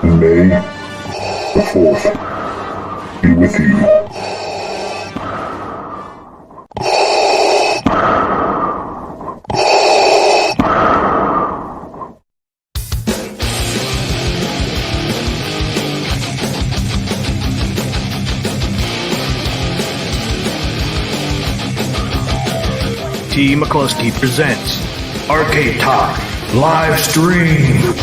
May the 4th be with you. T. McCluskey presents Arcade Talk Live Stream.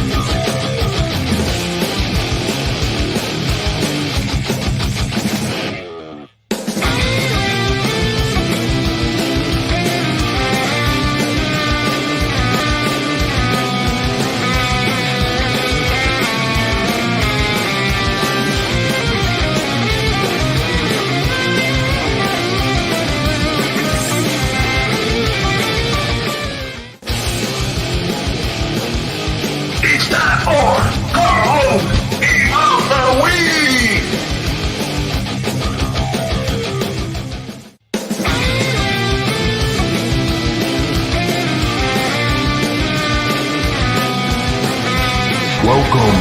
It's time for Carl of the Week! Welcome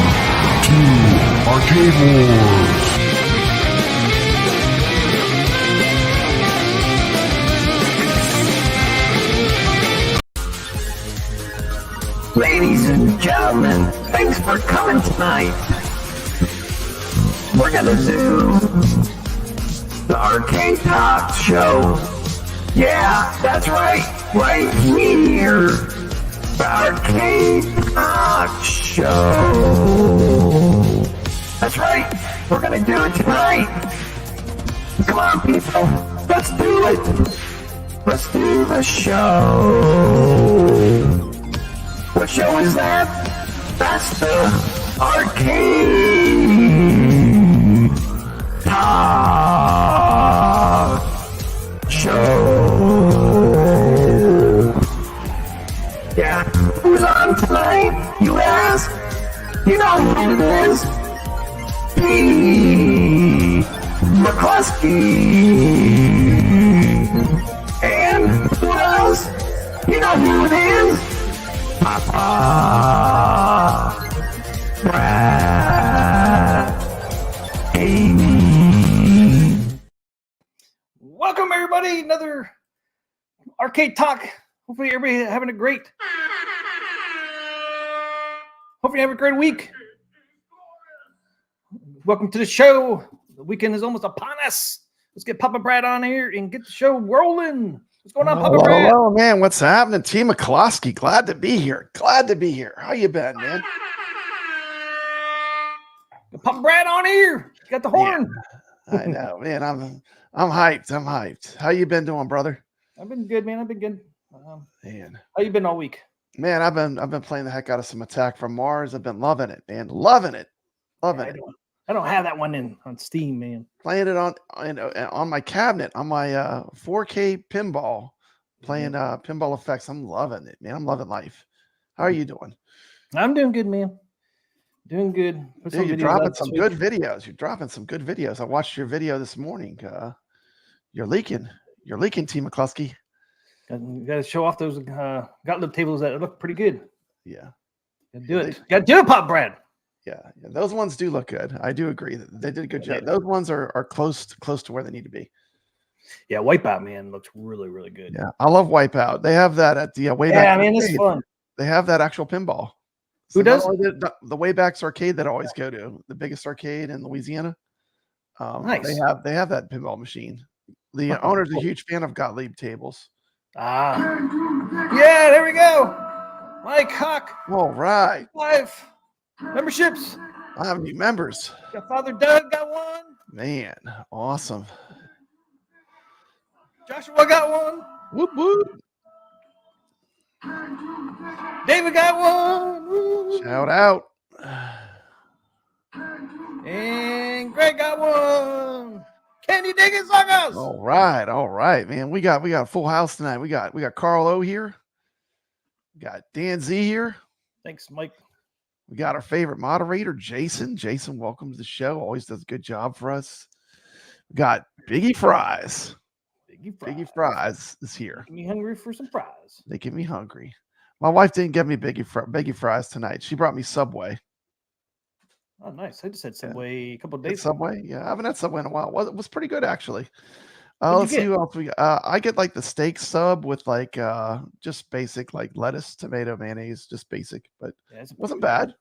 to Arcade Wars. Ladies and gentlemen, thanks for coming tonight. We're gonna do the Arcade Talk Show. Yeah, that's right here. The Arcade Talk Show. That's right, we're gonna do it tonight. Come on, people, let's do it. Let's do the show. What show is that? That's the Arcade Talk Show. Yeah, who's on tonight, you ask? You know who it is. P. McCluskey. And who else? You know who it is? Papa Brad. Welcome, everybody. Another Arcade Talk. Hopefully, everybody having a great. Hopefully, you have a great week. Welcome to the show. The weekend is almost upon us. Let's get Papa Brad on here and get the show rolling. What's going on, Papa Brad? Hello, man. What's happening? T. McCluskey. Glad to be here. How you been, man? Papa Brad on here. Got the horn. Yeah, I know, man. I'm hyped. How you been doing, brother? I've been good, man. I've been good. Man. How you been all week? Man, I've been playing the heck out of some Attack from Mars. I've been loving it, man. Loving it. I don't have that one on Steam, man. Playing it on my cabinet, on my 4K pinball, playing pinball effects. I'm loving it, man. I'm loving life. How are you doing? I'm doing good, man. Doing good. Dude, you're dropping some good videos. I watched your video this morning. You're leaking, T. McCluskey. You got to show off those Gottlieb tables that look pretty good. Yeah. Got to do it. Got to do it, Pop Brad. Yeah, those ones do look good. I do agree that they did a good job. Those ones are close to where they need to be. Yeah, Wipeout, man, looks really, really good. Yeah, I love Wipeout. They have that at the Wayback. Yeah, man, it's fun. They have that actual pinball. Who does? The Wayback's arcade that I always go to, the biggest arcade in Louisiana. Nice. They have that pinball machine. The owner's a huge fan of Gottlieb tables. Yeah, there we go. Mike Huck. All right. 5 memberships. I have new members. Got Father Doug got one. Man, awesome. Joshua got one. Whoop whoop. David got one. Woo. Shout out. And Greg got one. Can you dig it, suckers? All right, man. We got a full house tonight. We got Carl O here. We got Dan Z here. Thanks, Mike. We got our favorite moderator, Jason. Jason, welcome to the show. Always does a good job for us. We got Biggie Fries. Biggie Fries is here. Making me hungry for some fries. They get me hungry. My wife didn't give me Biggie Fries tonight. She brought me Subway. Oh, nice. I just had Yeah. Subway a couple of Get days ago. Subway? Yeah, I haven't had Subway in a while. It was pretty good actually. What'd you Let's see get? who else we got. I get like the steak sub with like just basic like lettuce, tomato, mayonnaise, just basic, but Yeah, it's wasn't pretty good.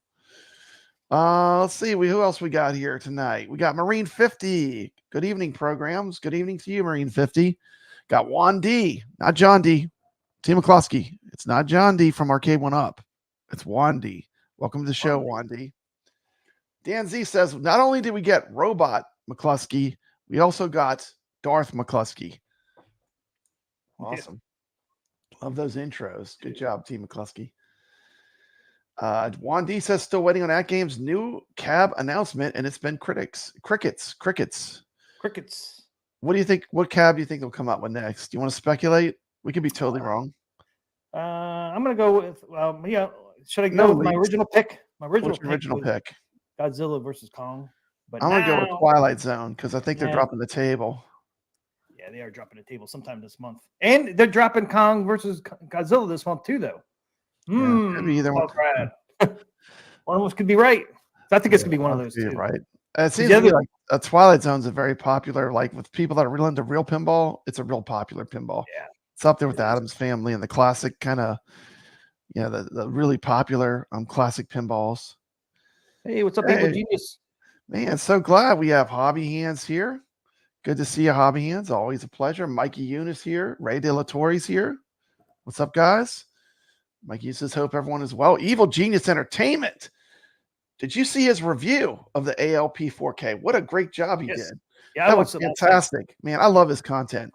bad. Let's see. Who else we got here tonight? We got Marine 50. Good evening, programs. Good evening to you, Marine 50. Got Juan D, not John D. T. McCluskey. It's not John D from Arcade One Up. It's Juan D. Welcome to the show, Juan D. Dan Z says, not only did we get Robot McCluskey, we also got Darth McCluskey. Awesome. Yeah. Love those intros. Good job, T. McCluskey. Juan D says still waiting on AtGames' new cab announcement, and it's been crickets. What do you think? What cab do you think they'll come up with next? Do you want to speculate? We could be totally wrong. I'm gonna go with should I go with my original pick? My original pick. Godzilla versus Kong. But I'm gonna go with Twilight Zone because I think they're dropping the table. Yeah, they are dropping the table sometime this month, and they're dropping Kong versus Godzilla this month too, though. Yeah, could be either one. One of us could be right. So I think it's gonna be one of those two. Right. It seems to be like Twilight Zone's a very popular, like with people that are real into real pinball. It's a real popular pinball. Yeah, it's up there with the Addams Family and the classic kind of, the really popular classic pinballs. Hey, what's up, Evil Genius? Man, so glad we have Hobby Hands here. Good to see you, Hobby Hands. Always a pleasure. Mikey Eunice here. Ray De La Torre's here. What's up, guys? Mikey says, hope everyone is well. Evil Genius Entertainment. Did you see his review of the ALP 4K? What a great job he did. Yeah, that was fantastic. Man, I love his content.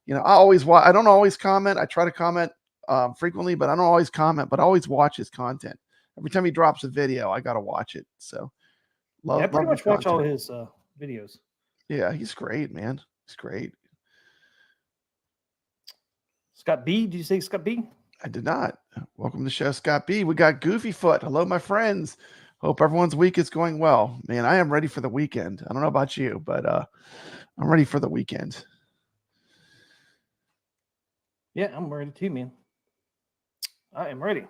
I don't always comment. I try to comment frequently, but I don't always comment, but I always watch his content. Every time he drops a video, I got to watch it. So I pretty much watch all his videos. Yeah, he's great, man. He's great. Scott B. Did you say Scott B? I did not. Welcome to the show, Scott B. We got Goofy Foot. Hello, my friends. Hope everyone's week is going well. Man, I am ready for the weekend. I don't know about you, but I'm ready for the weekend. Yeah, I'm ready too, man. I am ready.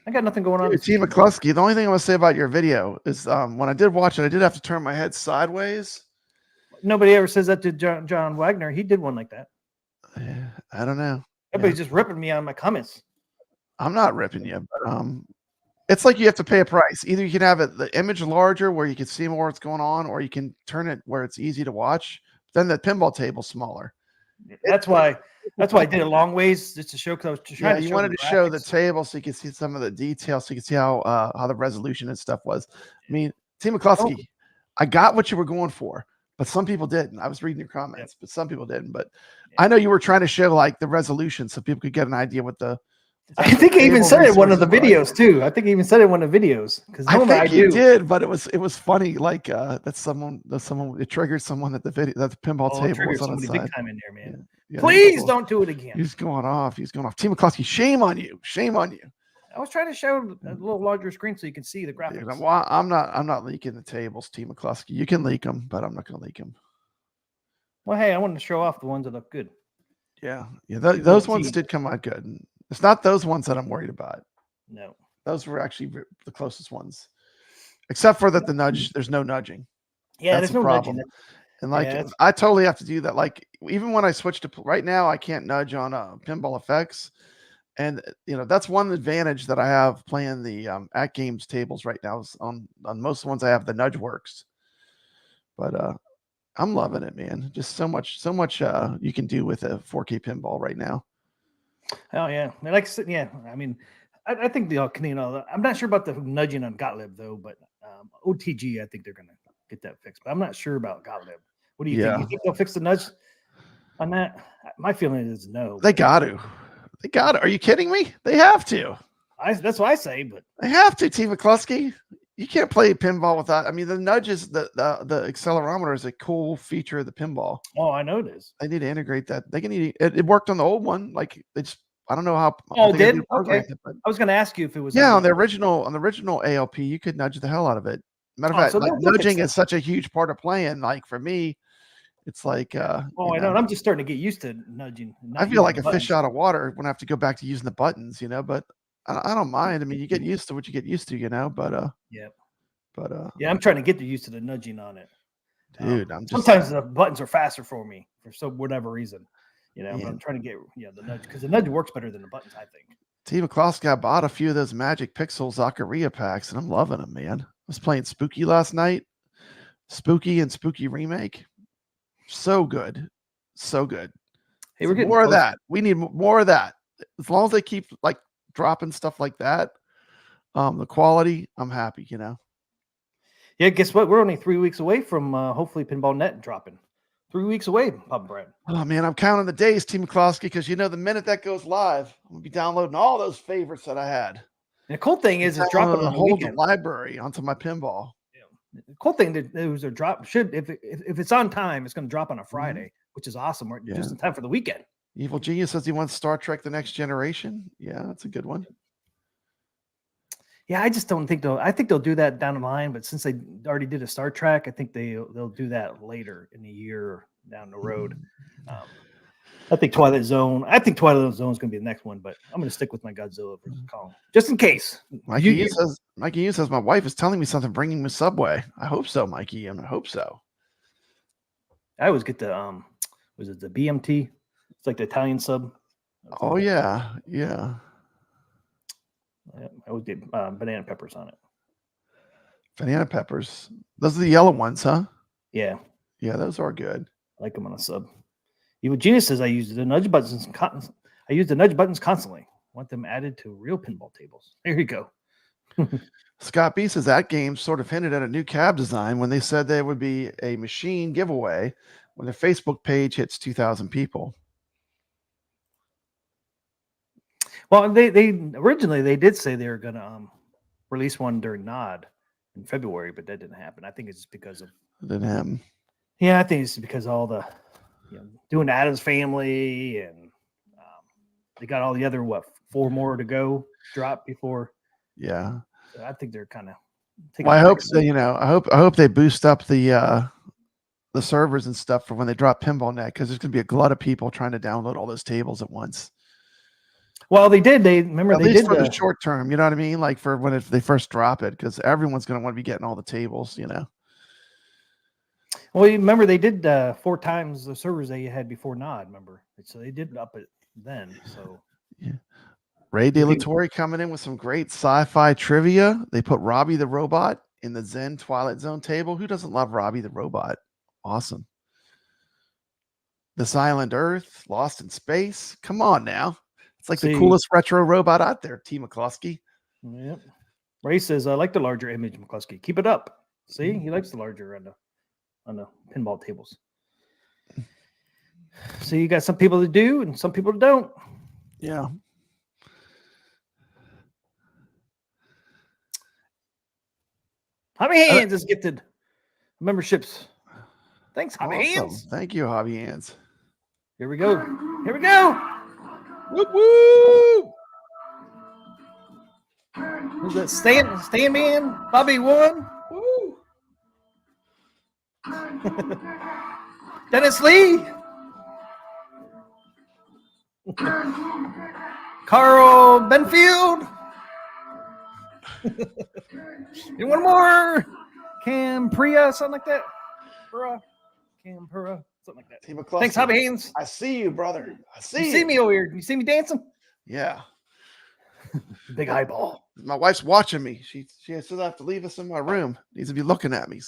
I got nothing going on. Hey, T. McCluskey, the only thing I want to say about your video is when I did watch it, I did have to turn my head sideways. Nobody ever says that to John Wagner. He did one like that. Yeah, I don't know. Everybody's just ripping me on my comments. I'm not ripping you, but it's like you have to pay a price. Either you can have the image larger where you can see more what's going on, or you can turn it where it's easy to watch. Then the pinball table's smaller. That's why I did it long ways, just to show. Because I was trying to you wanted to show the table so you could see some of the details, so you could see how the resolution and stuff was. I mean, T. McCluskey, I got what you were going for, but some people didn't. I was reading your comments, but some people didn't. But I know you were trying to show like the resolution so people could get an idea what the. I think I even said it in one of the videos too. I think I even said it in one of the videos because I think you did, but it was funny. Like that someone it triggered someone at the pinball table was on the side. Big time in there, man. Yeah, please don't do it again. He's going off. He's going off. T. McCluskey, shame on you. Shame on you. I was trying to show a little larger screen so you can see the graphics. Yeah, well, I'm not leaking the tables, T. McCluskey. You can leak them, but I'm not going to leak them. Well, hey, I wanted to show off the ones that look good. Yeah. Those ones did come out good. It's not those ones that I'm worried about. No. Those were actually the closest ones. Except for that the nudge, there's no nudging. Yeah, there's no problem. Nudging. And like I totally have to do that. Like even when I switch to right now, I can't nudge on Pinball Effects. And that's one advantage that I have playing the AtGames tables right now. Is on most of the ones I have, the nudge works. But I'm loving it, man. Just so much you can do with a 4K pinball right now. Oh yeah, like yeah. I mean, I think I'm not sure about the nudging on Gottlieb though, but OTG, I think they're gonna get that fixed. But I'm not sure about Gottlieb. What do you think? You think they'll fix the nudge on that? My feeling is no. They got to. Are you kidding me? They have to. That's what I say, but they have to. T. McCluskey, you can't play pinball without. I mean, the nudges, the accelerometer is a cool feature of the pinball. Oh, I know it is. They need to integrate that. It worked on the old one. Like I don't know how. Oh, did okay. I was going to ask you if it was. Yeah, on the original ALP, you could nudge the hell out of it. Matter of fact, like, nudging is such a huge part of playing. Like for me, it's like. I know. I'm just starting to get used to nudging. I feel like a fish out of water when I have to go back to using the buttons, but I don't mind. I mean, you get used to what you get used to, but yeah. But Yeah, I'm trying to get used to the nudging on it. dude, I'm just Sometimes the buttons are faster for me for whatever reason. But Yeah. I'm trying to get the nudge because the nudge works better than the buttons, I think. T. McCloskey, I bought a few of those Magic Pixels Zaccaria packs, and I'm loving them, man. I was playing Spooky last night. Spooky and Spooky Remake. So good. So good. Hey, we're getting more of close. that. We need more of that. As long as they keep like dropping stuff like that, the quality, I'm happy, Yeah, guess what? We're only 3 weeks away from hopefully Pinball Net dropping. 3 weeks away, Papa Brad. Oh man, I'm counting the days, T. McCloskey, because the minute that goes live, I'm gonna be downloading all those favorites that I had. And the cool thing is it's dropping on the whole weekend. library onto my pinball. Yeah. The cool thing that it was a drop if it's on time, it's going to drop on a Friday, which is awesome. We're just in time for the weekend. Evil Genius says he wants Star Trek: The Next Generation. Yeah, that's a good one. Yeah, I just don't think they'll. I think they'll do that down the line, but since they already did a Star Trek, I think they'll do that later in the year down the road. I think Twilight Zone. I think Twilight Zone is going to be the next one, but I'm going to stick with my Godzilla versus Kong just in case. Mikey says my wife is telling me something, bringing me Subway. I hope so, Mikey. I hope so. I always get the was it the BMT? It's like the Italian sub. Oh yeah. I would get banana peppers on it. Banana peppers. Those are the yellow ones, huh? Yeah. Yeah, those are good. I like them on a sub. Evil Genius says I use the nudge buttons. I use the nudge buttons constantly. Want them added to real pinball tables. There you go. Scott B says AtGames sort of hinted at a new cab design when they said there would be a machine giveaway when their Facebook page hits 2,000 people. Well, they originally they did say they were going to release one during Nod in February, but that didn't happen. I think it's because of him. Yeah, I think it's because all the doing Adam's Family and they got all the other 4 more to go drop before. Yeah, so I think they're kind of. Well, I hope they, I hope they boost up the servers and stuff for when they drop Pinball Net, because there's going to be a glut of people trying to download all those tables at once. Well, they did. They remember at they least did for the short term. You know what I mean? Like for when they first drop it, because everyone's going to want to be getting all the tables. Well, you remember they did 4 times the servers they had before Nod. Remember, so they did up it then. So yeah. Ray De La Torre coming in with some great sci-fi trivia. They put Robbie the Robot in the Zen Twilight Zone table. Who doesn't love Robbie the Robot? Awesome. This Island Earth, Lost in Space. Come on now. It's like the coolest retro robot out there, T. McCloskey. Yep. Ray says, I like the larger image, McCluskey. Keep it up. See, he likes the larger on the pinball tables. So you got some people that do and some people don't. Yeah. Hobby Hands is gifted memberships. Thanks, Hobby Hands. Thank you, Hobby Hands. Here we go. Here we go. Whoop, whoop. Who's that? Stan Man? Bobby won. Woo. Dennis Lee. Carl Benfield. And one more. Cam Priya, something like that. Cam Pura, something like that. Thanks, Hobby Hands. I see you, brother. I see you. See me over here. You see me dancing? Yeah. Big eyeball. My wife's watching me. She says I have to leave us in my room. Needs to be looking at me,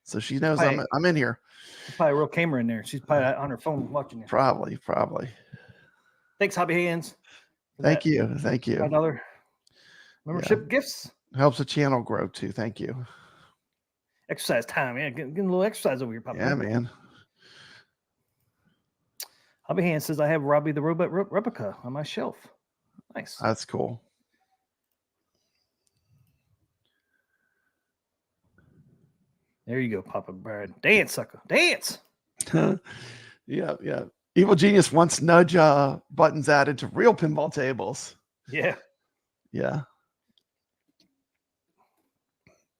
so she knows I'm in here. There's probably a real camera in there. She's probably on her phone watching you. Probably. Thanks, Hobby Hands. Thank you. $5 membership gifts. Helps the channel grow too. Thank you. Exercise time, man. Getting a little exercise over here, Papa. Yeah, man. Hobby Hands says I have Robbie the Robot replica on my shelf. Nice. That's cool. There you go, Papa Brad. Dance, sucker. Dance. Yeah. Evil Genius wants nudge buttons added to real pinball tables. Yeah.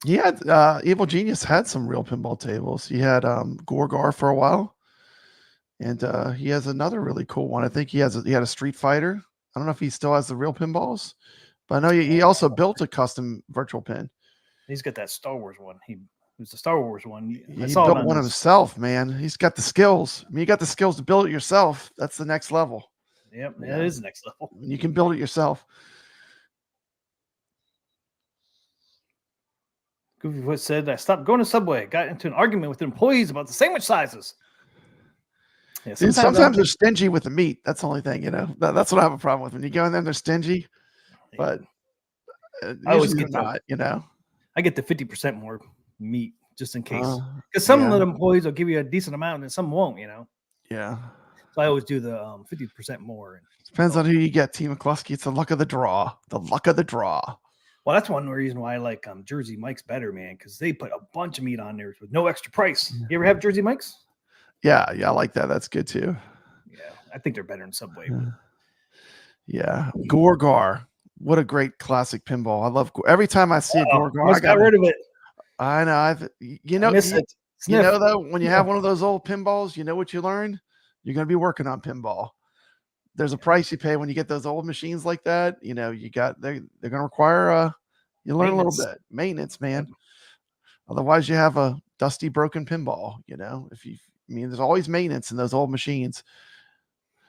He had Evil Genius had some real pinball tables. He had Gorgar for a while, and he has another really cool one. I think he had a Street Fighter. I don't know if he still has the real pinballs, but I know he also built a custom virtual pin. He's got that Star Wars one. He was the Star Wars one. I He saw it built on one his- himself, man. He's got the skills. I mean, you got the skills to build it yourself. That's the next level. Yep, Yeah. that is the next level. You can build it yourself. Goofyfoot said, I stopped going to Subway. Got into an argument with employees about the sandwich sizes. Yeah, Dude, sometimes they're stingy with the meat. That's the only thing, you know. That's what I have a problem with. When you go in there, they're stingy. But I always usually get they're not, you know. I get the 50% more meat just in case. Because some of the employees will give you a decent amount and some won't, you know. Yeah. So I always do the 50% more. Depends on who you get, Team McCluskey. It's the luck of the draw. The luck of the draw. Well, that's one reason why I like Jersey Mike's better, man, because they put a bunch of meat on there with no extra price. You ever have Jersey Mike's? Yeah, I like that. That's good too. Yeah, I think they're better than Subway. Yeah, Gorgar. What a great classic pinball. I love every time I see a Gorgar. I got rid of it. I know. You know, you know though, when you have one of those old pinballs, you know what you learn? You're going to be working on pinball. There's a price you pay when you get those old machines like that. You know, they're going to require you learn a little bit maintenance, man. Otherwise, you have a dusty, broken pinball. You know, there's always maintenance in those old machines.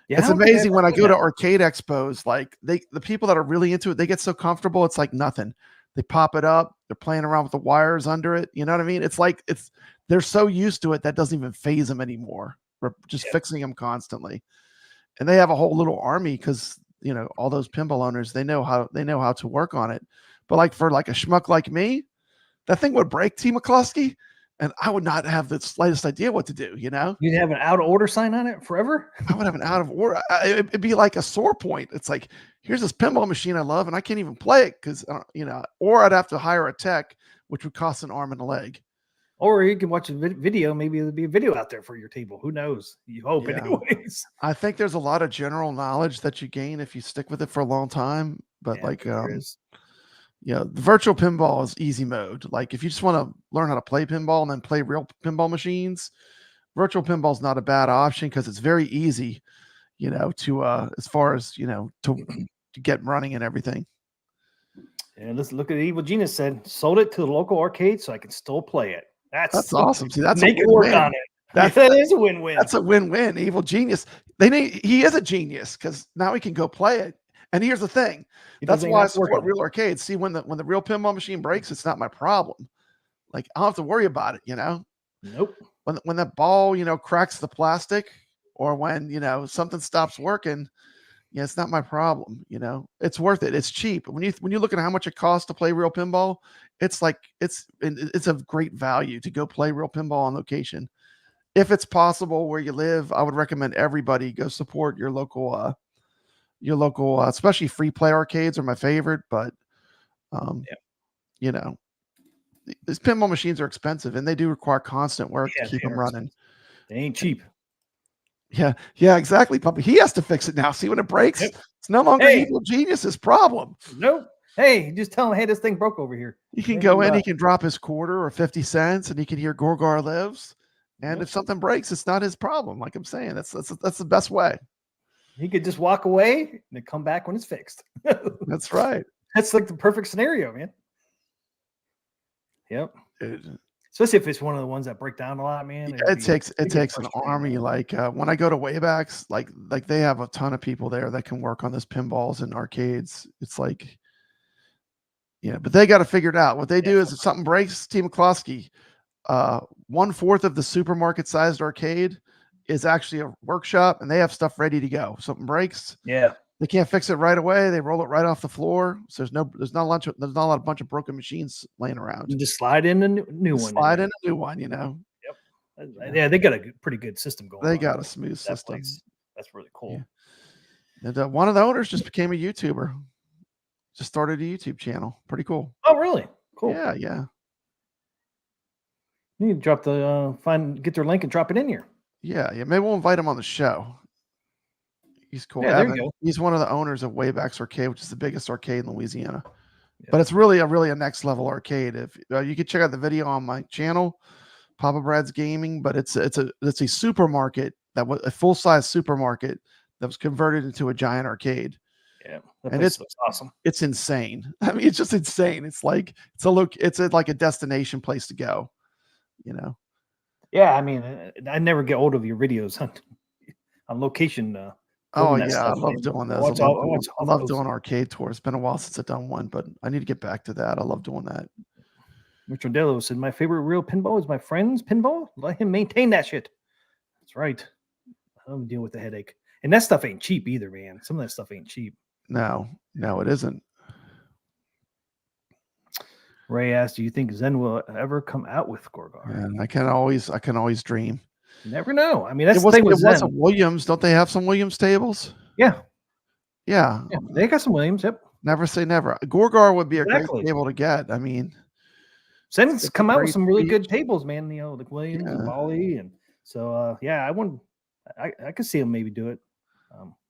Yeah, it's amazing when I go to arcade expos. Like the people that are really into it, they get so comfortable. It's like nothing. They pop it up. They're playing around with the wires under it. You know what I mean? It's like they're so used to it that doesn't even phase them anymore. We're just fixing them constantly. And they have a whole little army because, you know, all those pinball owners, they know how to work on it. But like for like a schmuck like me, that thing would break, T. McCluskey, and I would not have the slightest idea what to do, you know? You'd have an out of order sign on it forever? I would have an out of order. It'd be like a sore point. It's like, here's this pinball machine I love, and I can't even play it because, you know, or I'd have to hire a tech, which would cost an arm and a leg. Or you can watch a video. Maybe there'll be a video out there for your table. Who knows? You hope, anyways. I think there's a lot of general knowledge that you gain if you stick with it for a long time. But the virtual pinball is easy mode. Like if you just want to learn how to play pinball and then play real pinball machines, virtual pinball is not a bad option because it's very easy, you know, to as far as, you know, to get running and everything. And let's look at Evil Genius said, sold it to the local arcade so I can still play it. That's awesome. See, that's a work on it. That is a win-win. That's a win-win. Evil Genius. He is a genius because now he can go play it. And here's the thing. That's why I support real arcades. See, when the real pinball machine breaks, it's not my problem. Like I don't have to worry about it, you know? Nope. When that ball, you know, cracks the plastic, or when, you know, something stops working, yeah, it's not my problem. You know, it's worth it. It's cheap. When you look at how much it costs to play real pinball, it's like it's of great value to go play real pinball on location. If it's possible where you live, I would recommend everybody go support your local, especially free play arcades are my favorite. But, you know, these pinball machines are expensive and they do require constant work to keep them running. They ain't cheap. Yeah, exactly, Puppy. He has to fix it now. See when it breaks? Yep. It's no longer Evil Genius's problem. Nope. Hey, just tell him, hey, this thing broke over here. He can go in, he can drop his quarter or 50 cents, and he can hear Gorgar lives. And if something breaks, it's not his problem. Like I'm saying, that's the best way. He could just walk away and then come back when it's fixed. That's right. That's like the perfect scenario, man. Yep. Dude. Especially if it's one of the ones that break down a lot, man. Yeah, it takes an army. Like when I go to Waybacks, like they have a ton of people there that can work on this pinballs and arcades. It's like, but they got to figure it out. What they do is if something breaks, Team McCluskey, 1/4 of the supermarket sized arcade is actually a workshop, and they have stuff ready to go. If something breaks, they can't fix it right away. They roll it right off the floor. So there's not a bunch of broken machines laying around. You just slide in a new one. Slide in a new one, you know. Yep. Yeah, they got a pretty good system going. They got a smooth system. That's really cool. Yeah. And one of the owners just became a YouTuber. Just started a YouTube channel. Pretty cool. Oh, really? Cool. Yeah. You need to drop get their link and drop it in here. Yeah. Maybe we'll invite him on the show. He's cool. Yeah, there you go. He's one of the owners of Waybacks Arcade, which is the biggest arcade in Louisiana. Yeah. But it's really a next level arcade. If you could check out the video on my channel, Papa Brad's Gaming. But it's a supermarket that was a full size supermarket that was converted into a giant arcade. Yeah, that And place looks awesome. it's insane. I mean, it's just insane. It's like like a destination place to go. You know. Yeah, I mean, I never get old of your videos on location. Oh Filming that yeah, I stuff, love man. doing I those. watch all, I watch I all love those. doing arcade tours. It's been a while since I've done one, but I need to get back to that. I love doing that. Richard Dello said, "My favorite real pinball is my friend's pinball. Let him maintain that shit." That's right. I'm dealing with the headache, and that stuff ain't cheap either, man. Some of that stuff ain't cheap. No, it isn't. Ray asked, "Do you think Zen will ever come out with Gorgar?" And I can always dream. You never know. I mean, that's the thing with It was a Zen. Williams. Don't they have some Williams tables? Yeah, Yeah. they got some Williams. Yep, Never say never. Gorgar would be a exactly. great table to get. I mean, Zen's it's come a out with great some really piece. good tables, man. You know, like Williams and Yeah. Bali, and so yeah, I could see them maybe do it.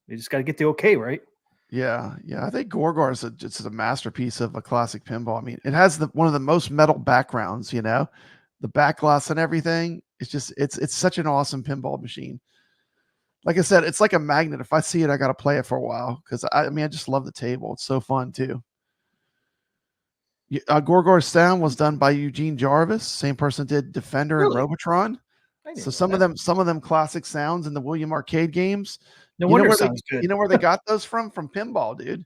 They just got to get the okay, right? Yeah. I think Gorgar is just a masterpiece of a classic pinball. I mean, it has one of the most metal backgrounds. You know, the back glass and everything. It's just it's such an awesome pinball machine. Like I said, it's like a magnet. If I see it, I got to play it for a while because I mean, I just love the table. It's so fun too. Gorgar's sound was done by Eugene Jarvis. Same person did Defender Really? and Robotron. I didn't So know some of them classic sounds in the William arcade games. no You know wonder where it sounds good. you know where they got those from? From pinball, dude.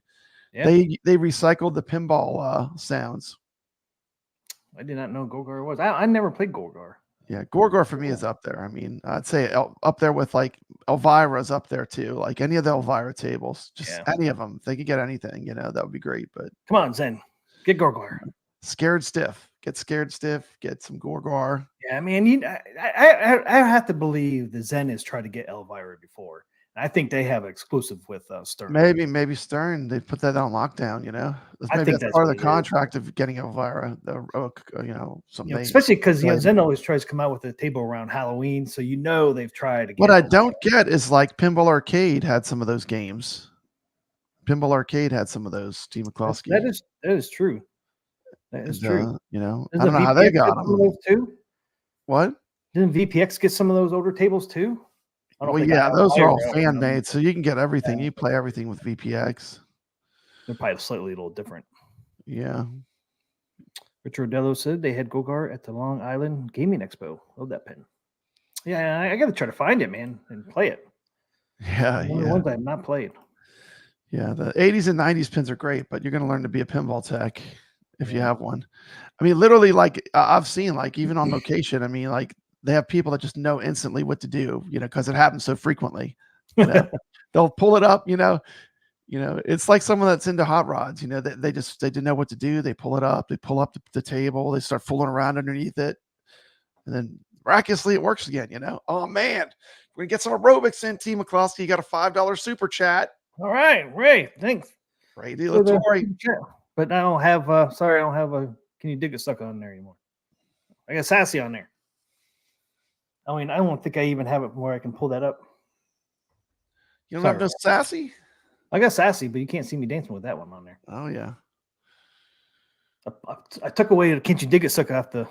Yeah. They recycled the pinball sounds. I did not know Gorgar was. I never played Gorgar. Yeah, Gorgar for me is up there. I mean, I'd say up there with like Elvira's up there too. Like any of the Elvira tables, just any of them. If they could get anything, you know, that would be great. But come on, Zen, get Gorgar. Scared Stiff, get Scared Stiff, get some Gorgar. Yeah, man, I have to believe the Zen has tried to get Elvira before. I think they have exclusive with Stern. Maybe Stern. They put that on lockdown. You know, maybe that's part of the contract of getting Elvira. You know, something. Especially because Zen always tries to come out with a table around Halloween, so they've tried to get. What I don't get is like Pinball Arcade had some of those games. Pinball Arcade had some of those. Steve McCloskey. That is true. That is true. You know, Doesn't I don't know how they got them. Those too? What? Didn't VPX get some of those older tables too? Well, yeah, those are all fan made, so you can get everything. You play everything with VPX. They're probably slightly a little different. Yeah. Richard Dello said they had Gorgar at the Long Island Gaming Expo. Love that pin. Yeah, I got to try to find it, man, and play it. Yeah, One of the ones I have not played. Yeah, the 80s and 90s pins are great, but you're going to learn to be a pinball tech if you have one. I mean, literally, like I've seen, like even on location. I mean, like they have people that just know instantly what to do, you know, because it happens so frequently. You know? They'll pull it up, you know, it's like someone that's into hot rods, you know, they didn't know what to do. They pull it up, they pull up the table, they start fooling around underneath it. And then miraculously it works again, you know. Oh man, we're gonna get some aerobics in. T. McCloskey, you got a $5 super chat. All right, Ray, thanks. Ray DeLatorre. But I don't have sorry, I don't have a Can You Dig It Sucker on there anymore. I got Sassy on there. I mean, I don't think I even have it where I can pull that up. You don't have no Sassy? I got Sassy, but you can't see me dancing with that one on there. Oh yeah. I took away the Can't You Dig It Sucker off the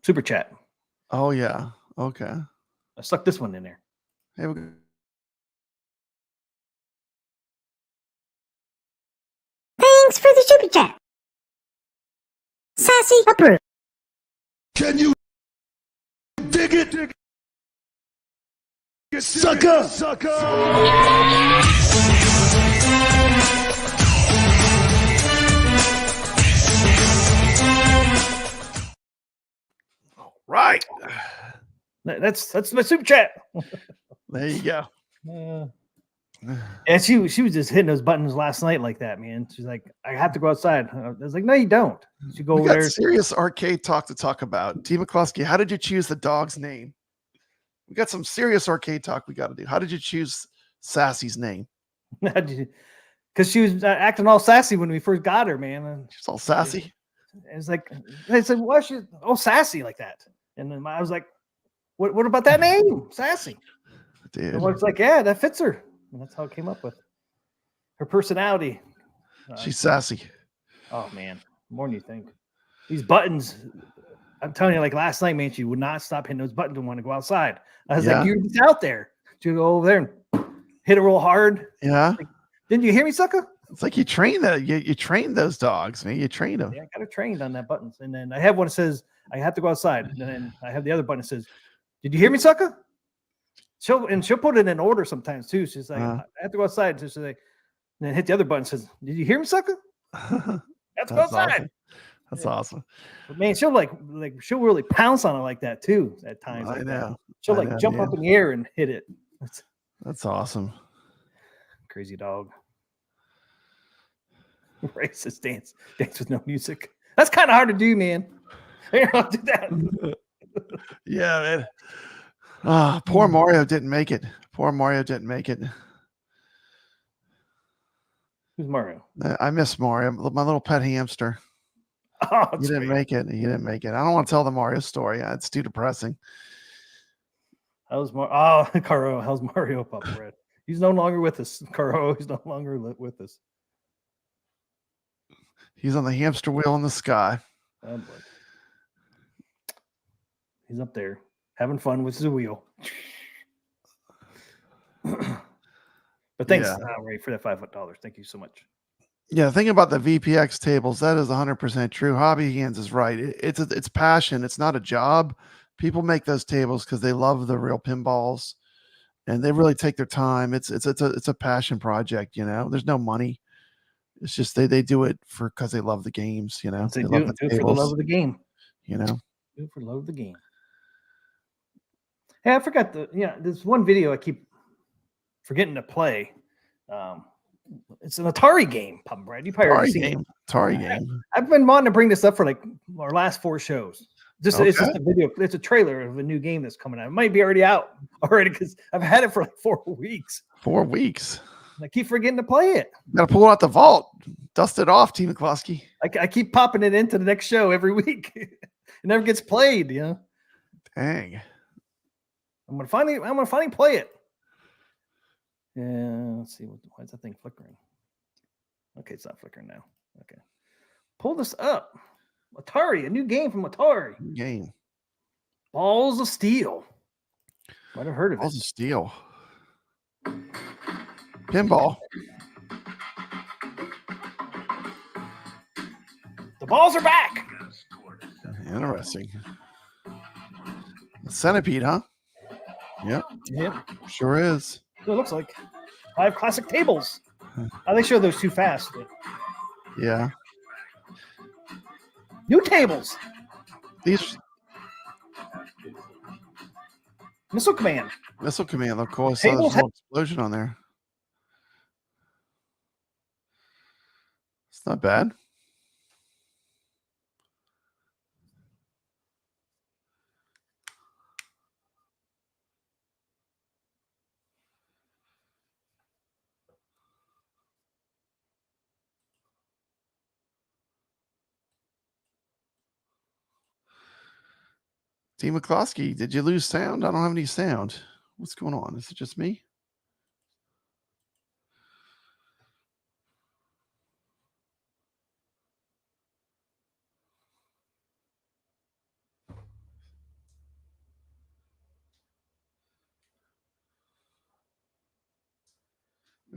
super chat. Oh yeah. Okay. I stuck this one in there. Hey, we go. Thanks for the super chat. Sassy approved. Can you dig it? Sucker! Sucker! Right. That's my super chat. There you go. And she was just hitting those buttons last night like that, man. She's like, I have to go outside. I was like, no, you don't. You go over there. Serious arcade talk to talk about. T. McCloskey, how did you choose the dog's name? We got some serious arcade talk we got to do. How did you choose Sassy's name? Because she was acting all sassy when we first got her, man. And she's all sassy. It's like, I said, why is she all sassy like that? And then I was like, what about that name? Sassy. Dude. And it's like, yeah, that fits her. And that's how it came up with her personality. She's sassy. Oh, man. More than you think. These buttons, I'm telling you, like last night, man, she would not stop hitting those buttons and want to go outside. I was like, you're just out there. She'd go over there and hit it real hard. Yeah. Like, didn't you hear me, sucker? It's like you train you train those dogs, man. You train them. Yeah, I got it trained on that buttons. And then I have one that says I have to go outside. And then I have the other button that says, "Did you hear me, sucker?" She'll put it in order sometimes too. She's like, I have to go outside. So she's like, and then hit the other button. Says, "Did you hear me, sucker?" Let's go outside. Awesome. That's awesome. But man, she'll like she'll really pounce on it like that too. At times, I know. She'll like jump up in the air and hit it. That's awesome. Crazy dog. Racist dance with no music. That's kind of hard to do, man. I'll do that. Yeah, man. Poor Mario didn't make it. Poor Mario didn't make it. Who's Mario? I miss Mario, my little pet hamster. Oh, He didn't make it. He didn't make it. I don't want to tell the Mario story. It's too depressing. How's Caro? How's Mario Papa Red? He's no longer with us. Caro, he's no longer with us. He's on the hamster wheel in the sky. Oh boy. He's up there having fun with his wheel. But thanks, Ray, for that $5. Thank you so much. Yeah, thinking about the VPX tables, that is 100% true. Hobby Hands is right. It's passion. It's not a job. People make those tables because they love the real pinballs, and they really take their time. It's a passion project. There's no money. It's just they do it because they love the games. They do love it for the love of the game. Do it for the love of the game. Hey, I forgot there's one video I keep forgetting to play. It's an Atari game, Papa Brad. You probably already seen it. Atari game. I've been wanting to bring this up for like our last 4 shows. It's just a video. It's a trailer of a new game that's coming out. It might be already out because I've had it for like 4 weeks. 4 weeks. And I keep forgetting to play it. Got to pull it out the vault, dust it off, T. McCloskey. I keep popping it into the next show every week. It never gets played. Dang. I'm gonna finally play it. Yeah, let's see. Why is that thing flickering? Okay, it's not flickering now. Okay. Pull this up. Atari, a new game from Atari. Game. Balls of Steel. Might have heard of Balls of Steel. Pinball. The balls are back. Interesting. Centipede, huh? Yep. Sure is. It looks like 5 classic tables. They show those too fast. But... Yeah. New tables. These Missile Command. Missile Command, of course. There's no explosion on there. It's not bad. T. McCloskey, did you lose sound? I don't have any sound. What's going on? Is it just me?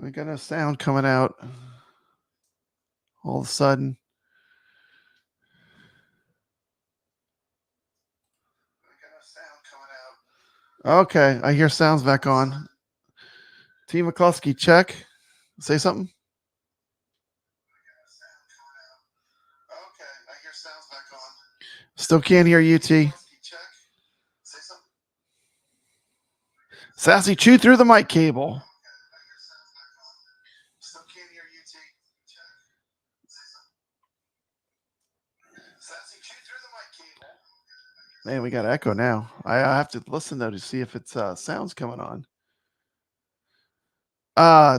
We got no sound coming out all of a sudden. Okay, I hear sounds back on. T. McCluskey, check. Say something. Okay, I hear sounds back on. Still can't hear you, T. Sassy, chew through the mic cable. Still can't hear you, T. Sassy, chew through the mic cable. Man, we got echo now. I have to listen though to see if it's sounds coming on.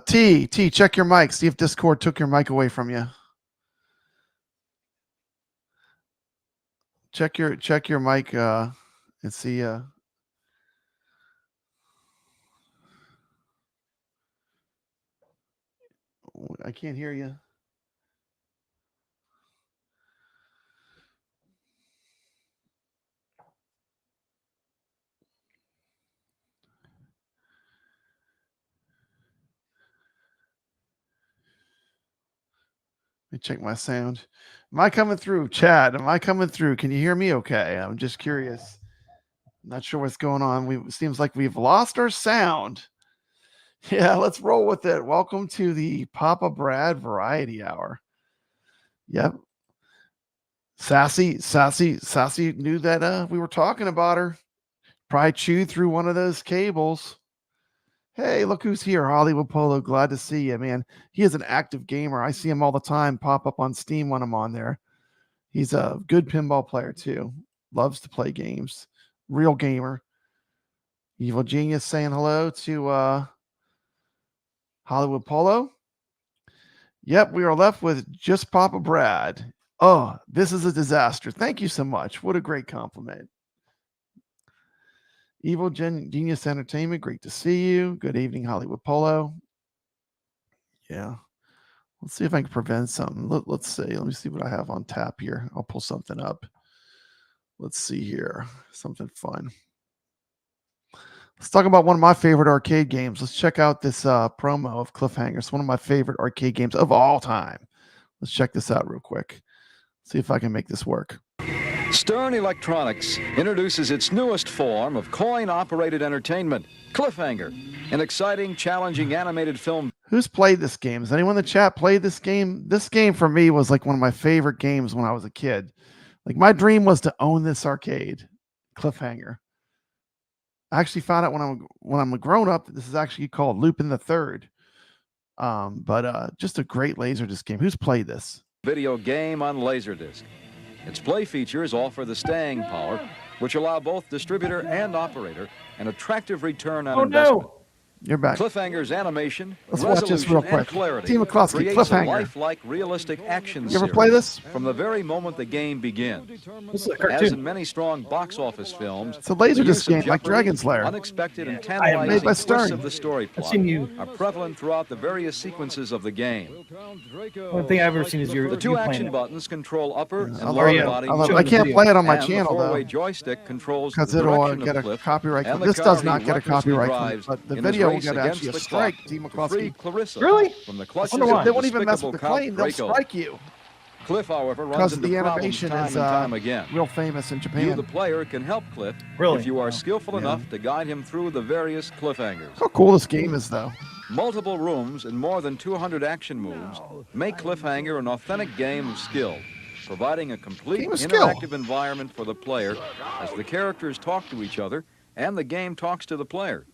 T, check your mic. See if Discord took your mic away from you. Check your mic and see I can't hear you. check my sound. Am I coming through? Chad, am I coming through? Can you hear me okay? I'm just curious. Not sure what's going on. Seems like we've lost our sound. Yeah, let's roll with it. Welcome to the Papa Brad Variety Hour. Yep. Sassy knew that we were talking about her. Probably chewed through one of those cables. Hey, look who's here. Hollywood Polo. Glad to see you, man. He is an active gamer. I see him all the time pop up on Steam when I'm on there. He's a good pinball player too. Loves to play games. Real gamer. Evil Genius saying hello to Hollywood Polo. Yep, we are left with just Papa Brad. Oh, this is a disaster. Thank you so much. What a great compliment. Evil Genius Entertainment, great to see you. Good evening, Hollywood Polo. Yeah. Let's see if I can prevent something. Let's see. Let me see what I have on tap here. I'll pull something up. Let's see here. Something fun. Let's talk about one of my favorite arcade games. Let's check out this promo of Cliffhanger. It's one of my favorite arcade games of all time. Let's check this out real quick. See if I can make this work. Stern Electronics introduces its newest form of coin-operated entertainment, Cliffhanger, an exciting, challenging animated film. Who's played this game? Has anyone in the chat played this game? This game for me was like one of my favorite games when I was a kid. Like my dream was to own this arcade, Cliffhanger. I actually found out when I'm a grown up, this is actually called Lupin the Third. But just a great Laserdisc game. Who's played this? Video game on Laserdisc. Its play features offer the staying power, which allow both distributor and operator an attractive return on investment. No. You're back. Cliffhanger's animation, Let's watch this real quick. clarity Team McCluskey, creates Cliffhanger. a lifelike, realistic action You ever series play this? from the very moment the game begins. This is a As cartoon. in many strong box office films, It's a Laserdisc the use of game like jeopardy, Dragon's Lair. unexpected and I have tantalizing made by twists Stern. of the story I've plot seen you. are prevalent throughout the various sequences of the game. One thing I've ever seen is The you two playing action it. buttons control upper and I love lower it. body. I Show I the can't video. play it on my and channel the four-way though, joystick controls the because it'll direction get of a Cliff copyright. and the This car does he not get a recklessly copyright, drives but the in his video will race get against actually a the strike. clock Team to free McCluskey. Clarissa Really? from the I clutches wonder why. of They the won't even mess with despicable the claim. Count They'll Draco. strike you Cliff, however, runs because into the problems animation time is and time again. real famous in You, Japan. the player, can help Cliff Really? if you are Wow. skillful enough to guide him through the various cliffhangers. How cool this game is, though. Multiple rooms and more than 200 action moves make Cliffhanger an authentic game of skill, providing a complete Game of skill. interactive environment for the player as the characters talk to each other and the game talks to the player.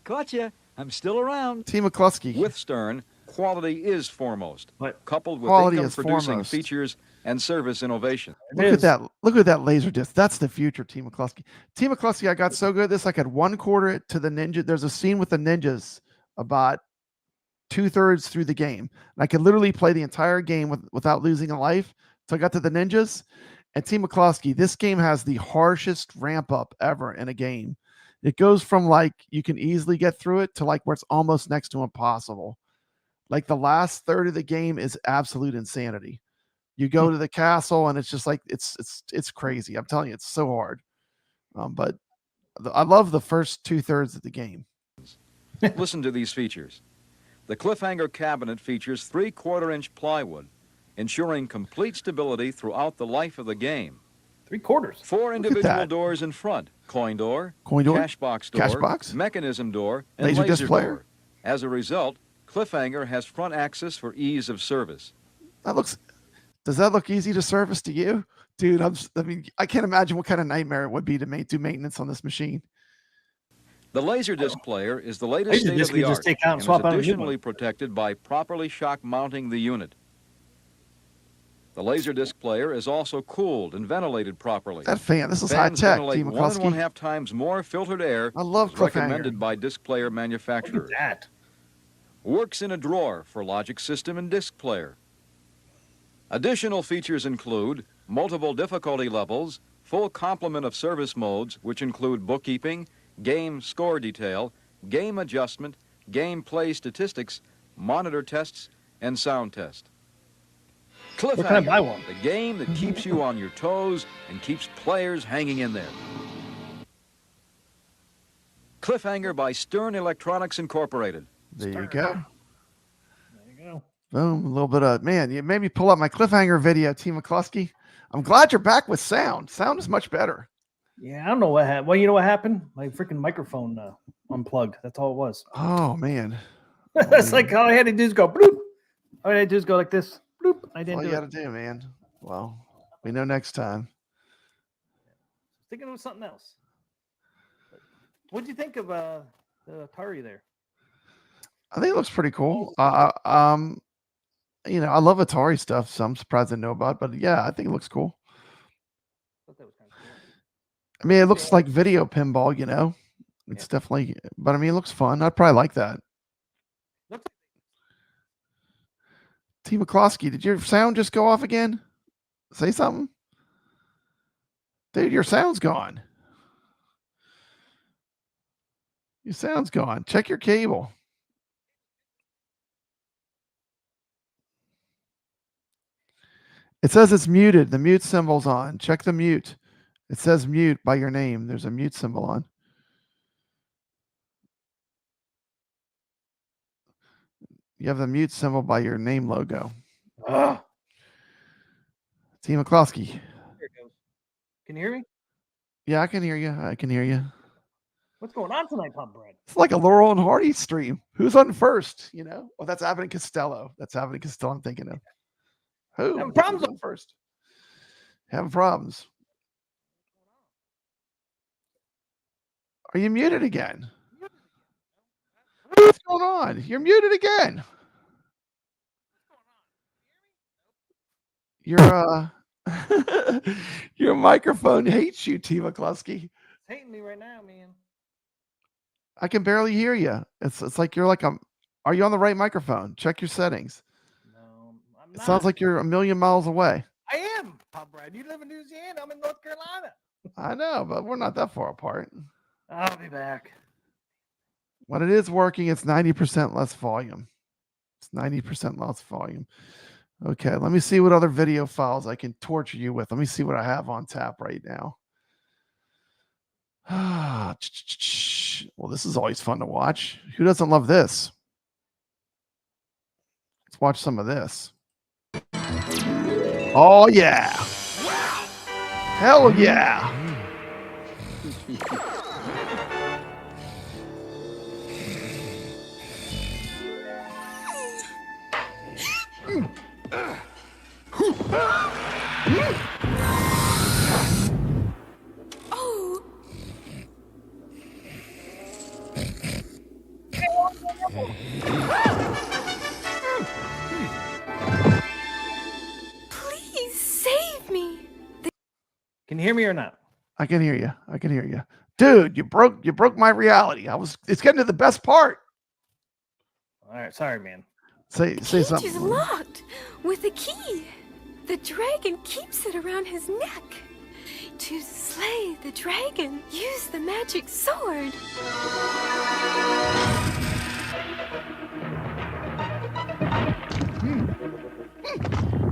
Caught you. I'm still around. Team McCluskey. With Stern, quality is foremost, What? coupled with Quality is income-producing foremost. features and service innovation. Look at that! Look at that Laserdisc. That's the future, Team McCluskey. Team McCluskey, I got so good at this, I could 1/4 it to the ninja. There's a scene with the ninjas about 2/3 through the game, and I could literally play the entire game without losing a life. So I got to the ninjas. And Team McCluskey, this game has the harshest ramp up ever in a game. It goes from like you can easily get through it to like where it's almost next to impossible. Like the last third of the game is absolute insanity. You go to the castle and it's just like it's crazy. I'm telling you, it's so hard. But I love the first 2/3 of the game. Listen to these features. The Cliffhanger cabinet features 3/4-inch plywood, ensuring complete stability throughout the life of the game. 3/4. 4 at individual that. doors in front: coin door, Coin door, cash box door, cash box, mechanism door, and laser laser disc player. door. As a result, Cliffhanger has front access for ease of service. Does that look easy to service to you? Dude, I can't imagine what kind of nightmare it would be to do maintenance on this machine. The Laserdisc player is the latest Laserdisc you state-of-the-art just take out and and is swap out a new additionally one. protected by properly shock mounting the unit. The Laserdisc player is also cooled and ventilated properly. That fan, this is high Fans tech, ventilate Team 1 McCluskey.1/2 times more filtered air I love as Cliffhanger. recommended by disc player Look manufacturers. at that. Works in a drawer for logic system and disc player. Additional features include multiple difficulty levels, full complement of service modes, which include bookkeeping, game score detail, game adjustment, game play statistics, monitor tests, and sound test. Where can I buy Cliffhanger, one? the game that keeps you on your toes and keeps players hanging in there. Cliffhanger by Stern Electronics Incorporated. There you go. There you go. Boom. A little bit of man. You made me pull up my cliffhanger video, T. McCluskey. I'm glad you're back with sound. Sound is much better. Yeah, I don't know what happened. Well, you know what happened? My freaking microphone unplugged. That's all it was. Oh man. It's like all I had to do is go bloop. All I had to do is go like this. Bloop. I That's didn't all do you it. got to do, man. Well, we know next time. Thinking of something else. What'd you think of the Atari there? I think it looks pretty cool. You know, I love Atari stuff, so I'm surprised I know about it, but yeah, I think it looks cool. I thought that was kind of cool. I mean, it looks like video pinball, you know. It's definitely, but I mean, it looks fun. I'd probably like that. T. McCloskey, did your sound just go off again? Say something. Dude, your sound's gone. Your sound's gone. Check your cable. It says it's muted. The mute symbol's on. Check the mute. It says mute by your name. There's a mute symbol on. You have the mute symbol by your name logo. T. McCloskey. Here it goes. Can you hear me? Yeah, I can hear you. I can hear you. What's going on tonight, Pop Bread? It's like a Laurel and Hardy stream. Who's on first? You know? Oh, that's Abbott and Costello. That's Abbott and Costello I'm thinking of. Who? Having problems Who's on first? Having problems. Are you muted again? What's going on? You're muted again. Your microphone hates you, T. McCluskey. It's hating me right now, man. I can barely hear you. It's like you're like are you on the right microphone? Check your settings. No, I'm It not. sounds like you're a million miles away. I am, Pop Bread. You live in Louisiana. I'm in North Carolina. I know, but we're not that far apart. I'll be back. When it is working, it's 90% less volume. It's 90% less volume. Okay, let me see what other video files I can torture you with. Let me see what I have on tap right now. Well, this is always fun to watch. Who doesn't love this? Let's watch some of this. Oh, yeah. Hell yeah. Please save me. Can you hear me or not? I can hear you. I can hear you. Dude, you broke my reality. It's getting to the best part. All right, sorry, man. Say Cage is something. locked with a key. The dragon keeps it around his neck. To slay the dragon, use the magic sword.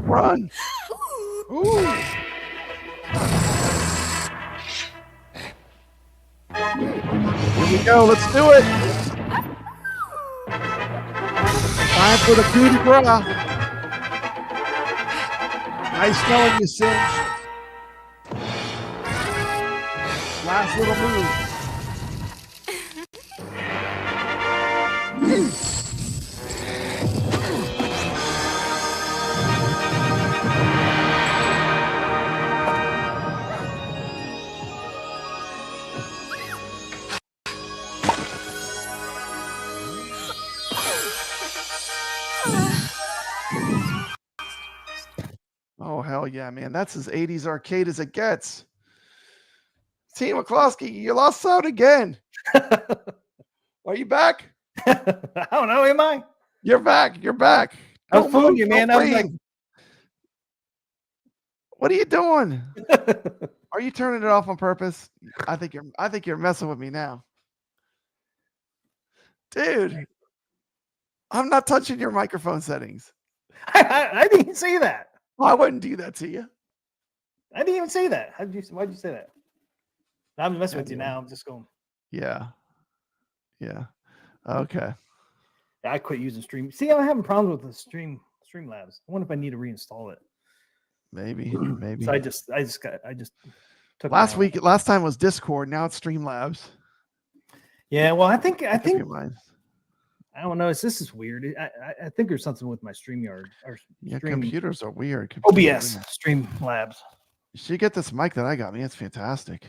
Run. Ooh. Here we go. Let's do it. Time for the coup de grace. Nice knowing you, Singe. Last little move. Oh, hell yeah, man. That's as 80s arcade as it gets. T. McCloskey, you lost out again. Are you back? I don't know. Am I? You're back. You're back. I was fooling you, man. I was like, what are you doing? Are you turning it off on purpose? I think you're messing with me now. Dude, I'm not touching your microphone settings. I didn't see that. I wouldn't do that to you. I didn't even see that. Why'd you say that? I'm messing with you now. I'm just going. Yeah. Yeah. Okay. I quit using Stream. See, I'm having problems with the Stream Streamlabs. I wonder if I need to reinstall it. Maybe. So I just took Last time was Discord. Now it's Streamlabs. Yeah, well, I think Mine. I don't know. This is weird. I think there's something with my StreamYard or Computers are weird. OBS Streamlabs. You should get this mic that I got. Man, it's fantastic.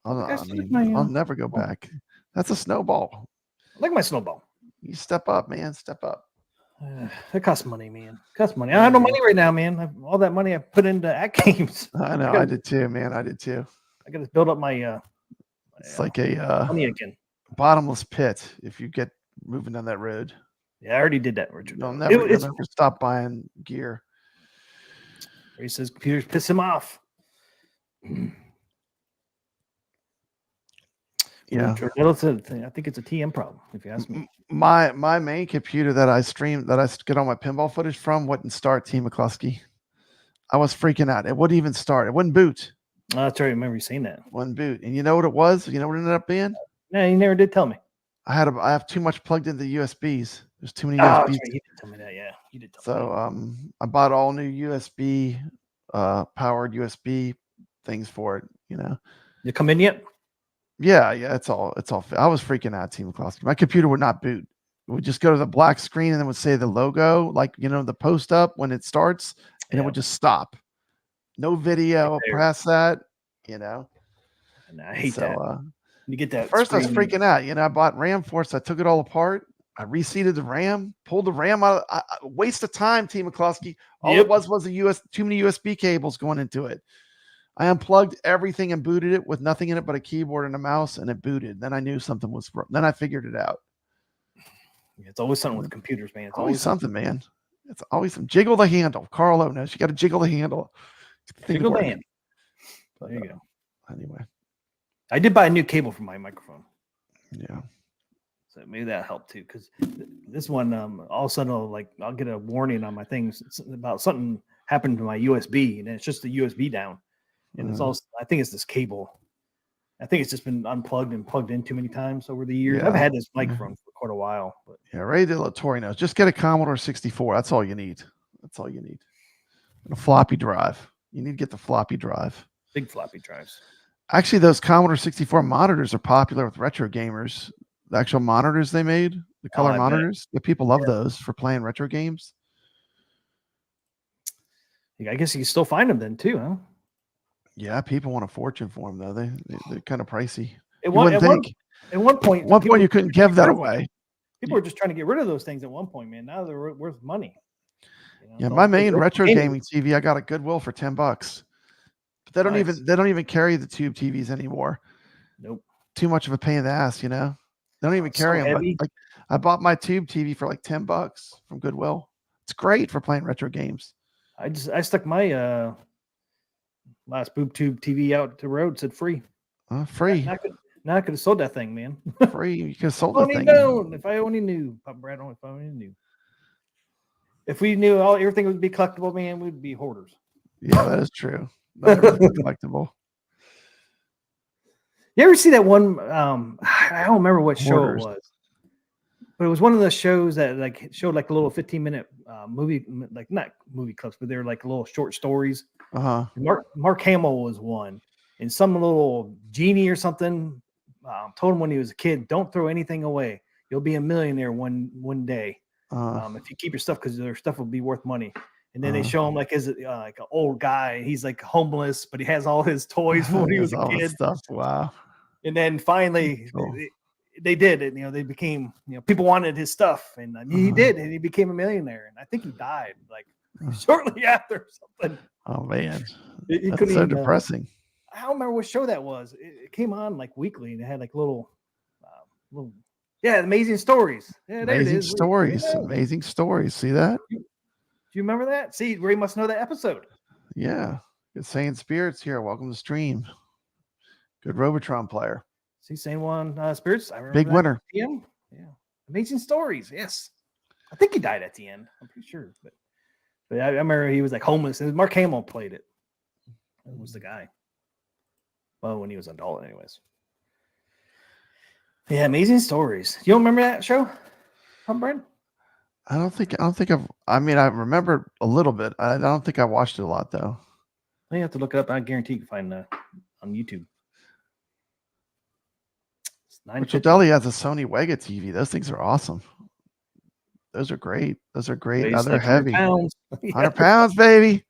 I'll never go back. That's a snowball. I like my snowball. You step up, man. Step up. It costs money, man. It costs money. I have no money right now, man. All that money I put into AtGames. I know. I did too, man. I did too. I got to build up my. It's like a money again. Bottomless pit if you get moving down that road. Yeah, I already did that, Richard. You'll never stop buying gear. He says computers piss him off. Yeah, that's a thing. I think it's a TM problem, if you ask me. My main computer that I get all my pinball footage from wouldn't start Team McCluskey. I was freaking out. It wouldn't even start. It wouldn't boot. Oh, that's right. I remember you saying that. Wouldn't boot. And you know what it was? You know what it ended up being? No, you never did tell me. I have too much plugged into USBs. There's too many USBs. Right. You did tell me that. Yeah, you did tell me. I bought all new USB powered USB things for it. You know. You come in yet? Yeah. It's all. I was freaking out, Team McCluskey. My computer would not boot. It would just go to the black screen and then would say the logo, like the post up when it starts, and it would just stop. No video. Right press that. And I hate that. You get that. First, I was freaking out. I bought RAM for it, so I took it all apart. I reseated the RAM, pulled the RAM out. Waste of time, Team McCluskey. All it was too many USB cables going into it. I unplugged everything and booted it with nothing in it but a keyboard and a mouse, and it booted. Then I knew something was wrong. Then I figured it out. It's always something with computers, man. It's always something, man. It's always some jiggle the handle. Carlo knows you got to jiggle the handle. Jiggle the handle. There you go. Anyway, I did buy a new cable for my microphone. Yeah. So maybe that helped too, because this one, all of a sudden, I'll get a warning on my things about something happened to my USB, and it's just the USB down, and it's also, I think it's this cable. I think it's just been unplugged and plugged in too many times over the years. I've had this microphone for quite a while. But. Yeah, Ray De La Torre knows. Just get a Commodore 64. That's all you need. And a floppy drive. You need to get the floppy drive. Big floppy drives. Actually, those Commodore 64 monitors are popular with retro gamers. The actual monitors they made, the color monitors, the people love those for playing retro games. I guess you can still find them then too, huh? Yeah, people want a fortune for them though. They're kind of pricey. At one point, you couldn't give that away. People were just trying to get rid of those things at one point, man. Now they're worth money. Yeah, my main retro gaming TV, I got at Goodwill for $10. But they don't even carry the tube TVs anymore. Nope. Too much of a pain in the ass, They don't even carry them. Like I bought my tube TV for like $10 from Goodwill. It's great for playing retro games. I stuck my last boob tube TV out to the road, said free. Free. Now I could have sold that thing, man. Free. You could have sold that thing. If I only knew, Papa Brad, if I only knew. If we knew everything would be collectible, man, we'd be hoarders. Yeah, that is true. Not everything's collectible. You ever see that one? I don't remember what show it was, but it was one of the shows that showed a little 15-minute movie, not movie clips, but they were like little short stories. Mark Hamill was one, and some little genie or something told him when he was a kid, "Don't throw anything away. You'll be a millionaire one day if you keep your stuff, because their stuff will be worth money." And then they show him as an old guy. He's homeless, but he has all his toys from when he was a kid. Stuff. Wow. And then finally, they did it. They became. People wanted his stuff, and he did, and he became a millionaire. And I think he died shortly after or something. Oh man, he that's so depressing. I don't remember what show that was. It came on weekly, and it had little. Amazing stories. Yeah, there amazing it is. Stories. Amazing stories. See that? Do you remember that? See, Ray must know that episode. Yeah. Good saying spirits here. Welcome to stream. Good Robotron player. See, same one spirits. I remember big winner. Yeah. Amazing stories. Yes. I think he died at the end. I'm pretty sure. But I remember he was homeless, and Mark Hamill played it. That was the guy. Well, when he was an adult, anyways. Yeah, amazing stories. You don't remember that show, Brent? I don't think I've. I mean, I remember a little bit. I don't think I watched it a lot though. You have to look it up. I guarantee you can find on YouTube. It's Rachel $9.50. Deli has a Sony Wega TV. Those things are awesome. Those are great. Those are great. Now Weighs they're like 100 heavy. pounds. 100 pounds, baby.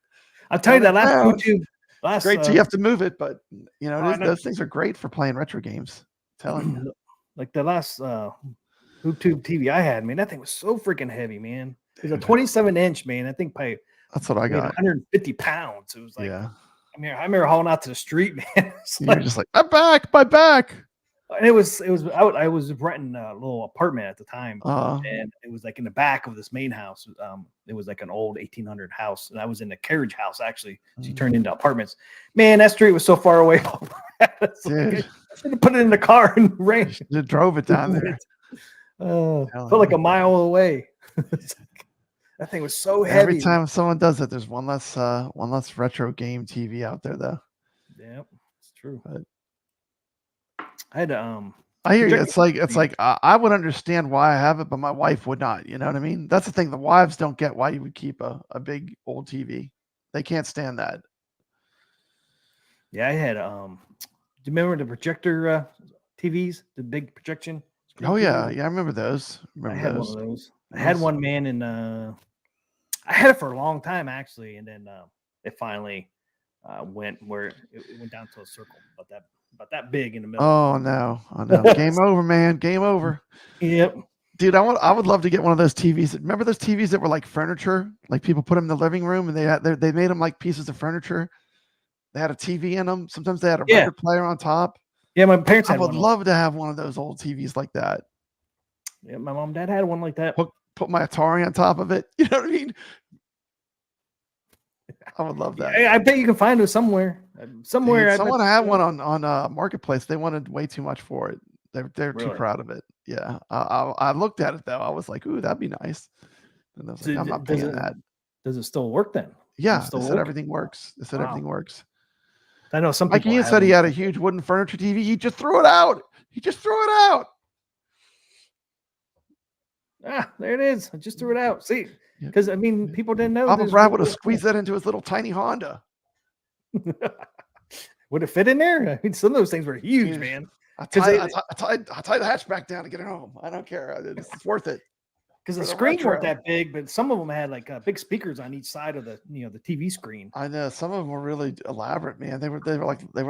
I'll tell you that 100 last pounds. YouTube. Last, Great. So you have to move it, but Oh, I know. those things are great for playing retro games. I'm telling you. Like the last YouTube TV I had, man, that thing was so freaking heavy, man. It was a 27-inch, man. I think probably That's what I weighed got. 150 pounds. It was like, Yeah. I remember hauling out to the street, man. It's You're just like, my back. and it was out. I was renting a little apartment at the time, Uh, and it was like in the back of this main house. It was like an old 1800 house, and I was in the carriage house actually. She turned into apartments. Man, that street was so far away. It's like, dude, I should have put it in the car and ran. you should have drove it down there. Felt like a mile away. It's like, that thing was so heavy. Every time someone does it, there's one less retro game TV out there though. Yeah, it's true. But I had I hear you. It's like I would understand why I have it, but my wife would not. You know what I mean? That's the thing. The wives don't get why you would keep a big old TV. They can't stand that. Yeah, I had do you remember the projector TVs, the big projection screen Oh yeah, TVs? yeah, I remember those. I had one of those. I had one, man, and I had it for a long time actually, and then it finally went where it went down to a circle, about that big in the middle. Oh no, game over, man, game over. Yep. Dude, I would love to get one of those TVs. Remember those TVs that were like furniture? Like people put them in the living room, and they made them like pieces of furniture. They had a TV in them. Sometimes they had a record player on top. Yeah, my parents had I would one. love to have one of those old TVs like that. Yeah, my mom and dad had one like that. Put my Atari on top of it. You know what I mean? I would love that. I bet you can find it somewhere. Somewhere. Dude, someone had one on Marketplace. They wanted way too much for it. They're too proud of it. Yeah. I looked at it though. I was like, ooh, that'd be nice. And I was like, I'm not paying that. Does it still work then? Yeah, they said everything works. They said everything works. I know some people. Like Ian said, he had a huge wooden furniture TV. He just threw it out. Ah, there it is. I just threw it out. See, because I mean, people didn't know. Papa Brad would have squeezed that into his little tiny Honda. Would it fit in there? I mean, some of those things were huge, man. I tie the hatch back down to get it home. I don't care. It's worth it. Because the screens weren't that big, but some of them had like big speakers on each side of the the TV screen. I know some of them were really elaborate, man. They were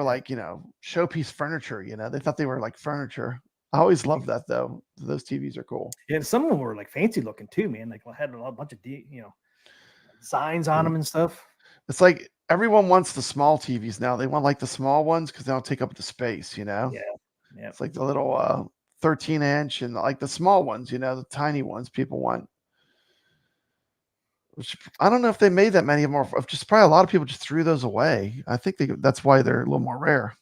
like showpiece furniture. They thought they were like furniture. I always loved that though. Those TVs are cool. Yeah, and some of them were like fancy looking too, man. Like had a bunch of signs on them and stuff. It's like everyone wants the small TVs now. They want like the small ones because they don't take up the space. Yeah. It's like the little 13-inch and like the small ones. The tiny ones people want. Which I don't know if they made that many of them. Or just probably a lot of people just threw those away. I think that's why they're a little more rare.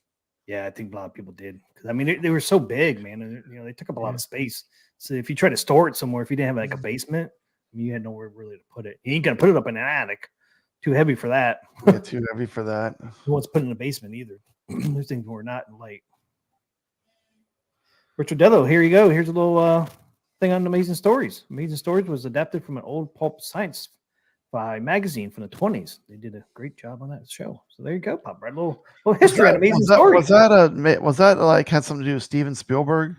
Yeah, I think a lot of people did because I mean they were so big, man. And, they took up a lot of space. So if you try to store it somewhere, if you didn't have like a basement, you had nowhere really to put it. You ain't gonna put it up in an attic. Too heavy for that. Yeah, too heavy for that. Who wants to put it in the basement either? Those things were not light. Richard Dello, here you go. Here's a little thing on Amazing Stories. Amazing Stories was adapted from an old pulp science magazine from the 20s. They did a great job on that show. So there you go, Pop. Right, little history on Amazing Stories. Was that like had something to do with Steven Spielberg?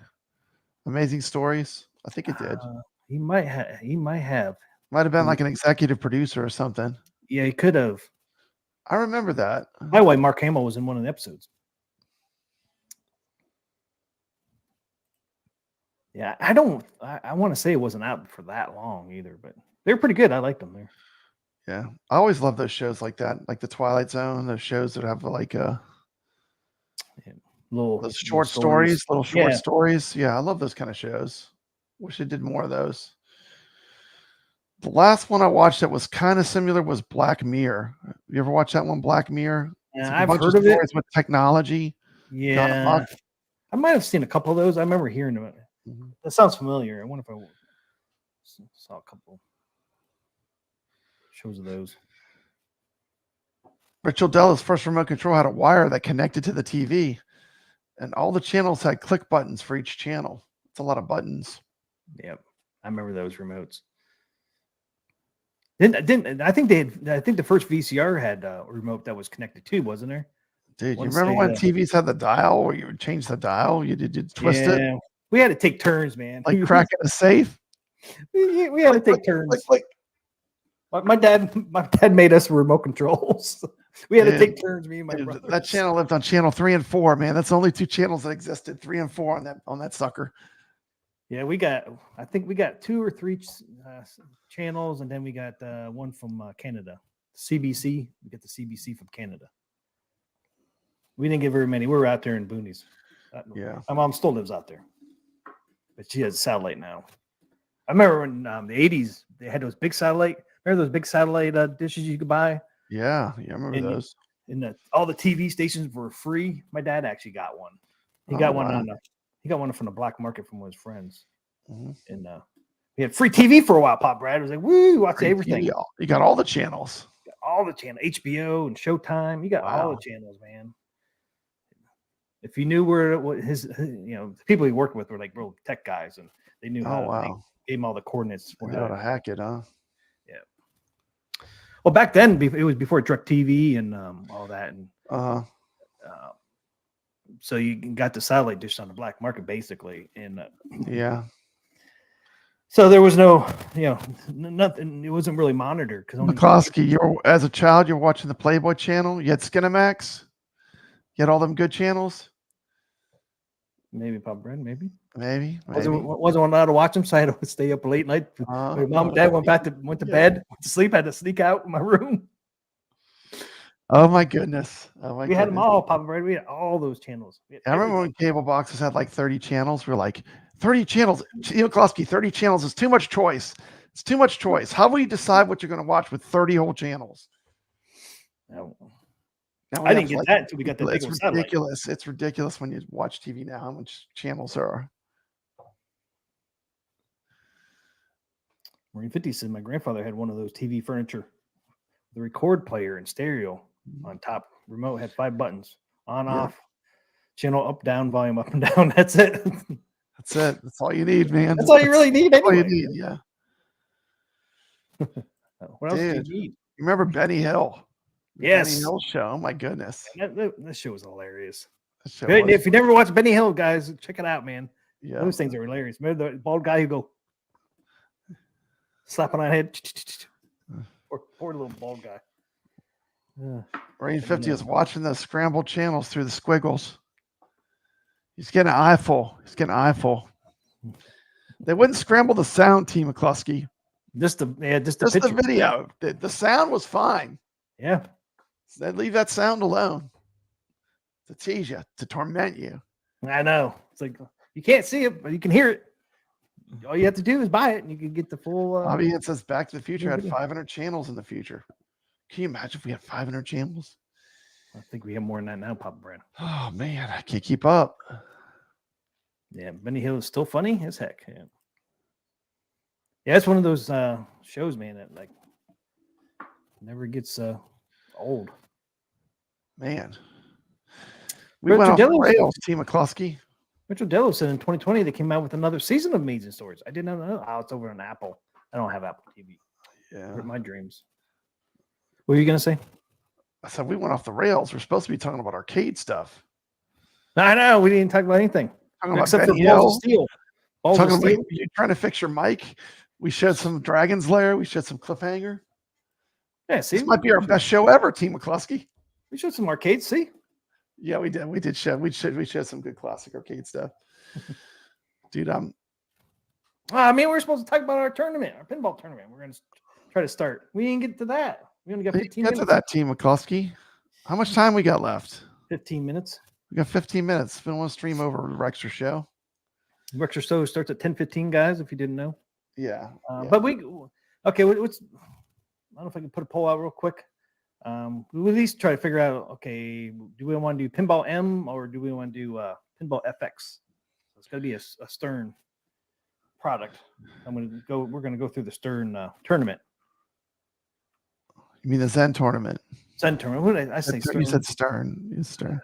Amazing Stories. I think it did. He might have. Might have been like an executive producer or something. Yeah, he could have. I remember that. By the way, Mark Hamill was in one of the episodes. Yeah, I want to say it wasn't out for that long either, but they're pretty good. I liked them there. Yeah, I always love those shows like that, like the Twilight Zone. Those shows that have like those short stories, little short stories. Yeah, I love those kind of shows. Wish they did more of those. The last one I watched that was kind of similar was Black Mirror. You ever watch that one, Black Mirror? Yeah, I've heard of it. With technology. Yeah, I might have seen a couple of those. I remember hearing them. That sounds familiar. I wonder if I saw a couple shows of those. Rich Odella's first remote control had a wire that connected to the TV, and all the channels had click buttons for each channel. It's a lot of buttons. Yep, I remember those remotes. I think the first VCR had a remote that was connected too, wasn't there? Dude, you Once remember they, when TVs had the dial where you would change the dial? You'd twist it Yeah, we had to take turns, man. like cracking a safe. we had to take turns. Like, My dad made us remote controls. We had to Dude, take turns, me and my dude, brother. that channel lived on channel 3 and 4, man. That's the only 2 channels that existed, 3 and 4 on that sucker. Yeah, I think we got 2 or 3 channels, and then we got one from Canada, CBC. We got the CBC from Canada. We didn't get very many. We were out there in boonies. Yeah. My mom still lives out there, but she has satellite now. I remember when the 80s, they had those big satellite. Remember those big satellite dishes you could buy? Yeah, I remember those. And all the TV stations were free. My dad actually got one. He got one he got one from the black market from one of his friends. Mhm. And we had free TV for a while. Pop Brad was like, "Woo, watch everything." TV, you got all the channels. Got all the channels, HBO and Showtime. You got all Wow. the channels, man. If you knew what his the people he worked with were like real tech guys, and they knew how to gave him all the coordinates for how to hack it, huh? Yeah. Well, back then it was before DirecTV and all that, and so you got the satellite dish on the black market basically, and yeah. So there was no, nothing. It wasn't really monitored because McCloskey, as a child, you're watching the Playboy channel. You had Skinamax. You had all them good channels. Maybe Pop Brand, maybe. Wasn't allowed to watch them, so I had to stay up late night. My mom and dad went to bed, went to sleep. I had to sneak out in my room. Oh my goodness! We had them all, Papa Brad. We had all those channels. I remember when cable boxes had like 30 channels. We're like, 30 channels. McCloskey, 30 channels is too much choice. It's too much choice. How will you decide what you're going to watch with 30 whole channels? Now I didn't get that until we got the It's ridiculous. It's ridiculous when you watch TV now how much channels there are. Marine 50 said my grandfather had one of those TV furniture, the record player and stereo on top. Remote had 5 buttons: on, off, channel up, down, volume up and down. That's it. That's it. That's all you need, man. That's all you really need. That's all anyway. you need. Yeah. What else did you need? You remember Benny Hill? Yes. Benny Hill show. Oh my goodness. That show was hilarious. If you never watched Benny Hill, guys, check it out, man. Yeah. Those things are hilarious. Remember the bald guy who go slapping on the head? Poor little bald guy. Rain 50 is watching the scrambled channels through the squiggles. He's getting an eyeful. They wouldn't scramble the sound, T. McCluskey. Just the video. The sound was fine. Yeah. So they'd leave that sound alone to tease you, to torment you. I know. It's like you can't see it, but you can hear it. All you have to do is buy it, and you can get the full. Bobby, it says Back to the Future had 500 channels in the future. Can you imagine if we had 500 channels? I think we have more than that now, Papa Brand. Oh man, I can't keep up. Yeah, Benny Hill is still funny as heck. Yeah, it's one of those shows, man, that like never gets old. Man, we went off the rails, T. McCluskey. Richard Dello said in 2020 they came out with another season of Amazing Stories. I did not know. Oh, it's over on Apple. I don't have Apple TV. Yeah, my dreams. What were you gonna say? I said we went off the rails. We're supposed to be talking about arcade stuff. I know we didn't talk about anything except for Balls of Steel. You're trying to fix your mic. We showed some Dragon's Lair. We showed some Cliffhanger. Yeah, see, this might be our best show ever, T. McCluskey. We showed some arcades. See, yeah, we did. We showed some good classic arcade stuff, dude. I mean, we're supposed to talk about our tournament, our pinball tournament. We're gonna try to start. We didn't get to that. We only got 15 minutes. Get to that, T. McCluskey. How much time we got left? 15 minutes. We got 15 minutes. If you want to stream over Rexer show. Rexer show starts at 10:15, guys. If you didn't know. Yeah. But what's I don't know if I can put a poll out real quick. We'll at least try to figure out, okay, do we want to do Pinball M or do we want to do Pinball FX? So it's going to be a Stern product. We're going to go through the Stern tournament. You mean the Zen tournament? Zen tournament. What did I say? You said Stern.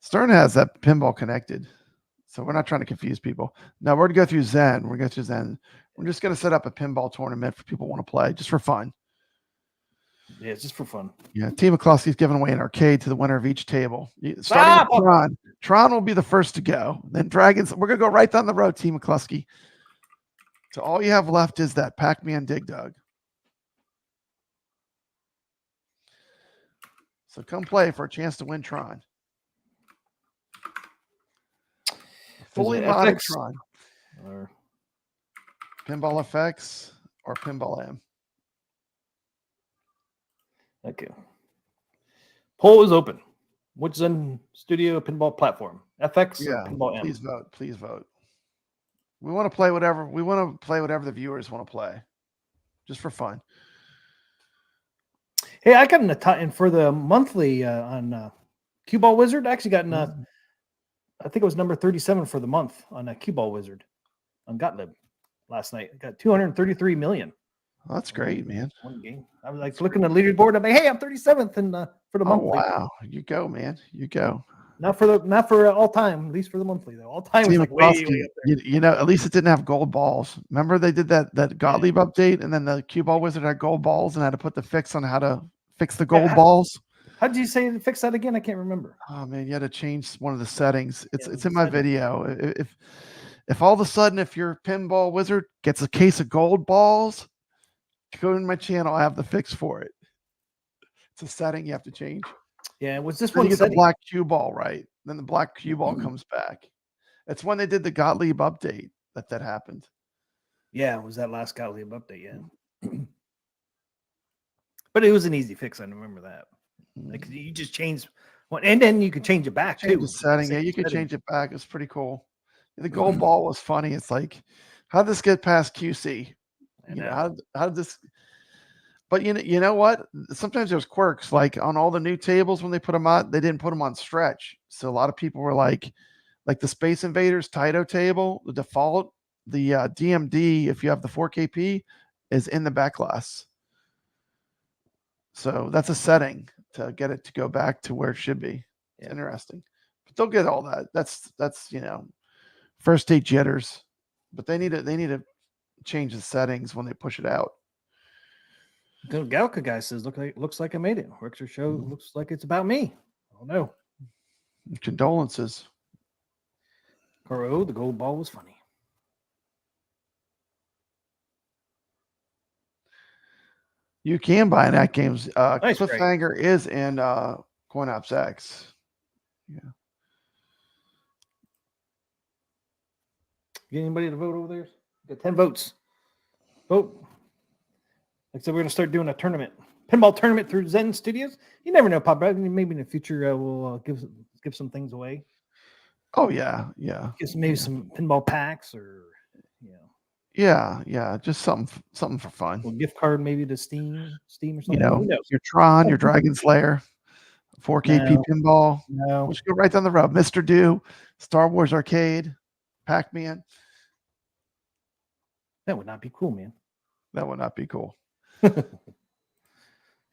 Stern has that pinball connected. So we're not trying to confuse people. No, we're going to go through Zen. We're just going to set up a pinball tournament for people who want to play, just for fun. Yeah, it's just for fun. Yeah, Team McCluskey's giving away an arcade to the winner of each table. Starting Stop! with Tron. Tron will be the first to go. Then Dragons. We're gonna go right down the road, Team McCluskey. So all you have left is that Pac-Man Dig Dug. So come play for a chance to win Tron. Fully it modded FX? Tron. Or Pinball FX or Pinball M. okay. Poll is open. Which Zen Studio pinball platform? FX or Pinball M? Please vote. Please vote. We want to play whatever the viewers want to play, just for fun. Hey, I got in for the monthly on Cue Ball Wizard. I actually got in. I think it was number 37 for the month on a Cue Ball Wizard on Gottlieb last night. I got 233 million. Well, that's great, man. One game. I was like looking at the leaderboard. I'm like, hey, I'm 37th in for the monthly. Wow, you go, man. You go. Not for all time, at least for the monthly though. All time was like way up there. You know, at least it didn't have gold balls. Remember they did that Gottlieb update, and then the Cue Ball Wizard had gold balls and had to put the fix on how to fix the gold balls. How did you say fix that again? I can't remember. Oh man, you had to change one of the settings. It's in my video. If all of a sudden if your Pinball Wizard gets a case of gold balls, go in my channel. I have the fix for it. It's a setting you have to change. Yeah, was this Then one you get setting? the black cue ball right? Then the black cue ball comes back. It's when they did the Gottlieb update that happened. Yeah, it was that last Gottlieb update? Yeah, but it was an easy fix. I remember that. Like you just change one, and then you can change it back Change too. the setting. Yeah, you can change it back. It's pretty cool. The gold ball was funny. It's like, how did this get past QC? How did this? But you know what? Sometimes there's quirks. Like on all the new tables when they put them on, they didn't put them on stretch. So a lot of people were like the Space Invaders Taito table, the default, the DMD, if you have the 4KP, is in the back glass. So that's a setting to get it to go back to where it should be. It's interesting. But they'll get all that. That's first state jitters. But they need to change the settings when they push it out. The Galka guy says, looks like I made it. Richter show looks like it's about me. Oh no. Condolences. Caro, the gold ball was funny. You can buy an AtGames. Nice, Cliffhanger is in CoinOps X. Yeah. Get anybody to vote over there? Got 10 votes. Vote. Like I said, we're going to start doing a tournament, pinball tournament through Zen Studios. You never know, Pop. Maybe in the future we'll give some things away. Oh yeah. Maybe some pinball packs or Yeah. Just something for fun. A gift card maybe to Steam or something. Your Tron, your Dragon Slayer, 4KP pinball. No, Let's go right down the road. Mr. Do, Star Wars Arcade, Pac-Man. that would not be cool, man. That would not be cool. You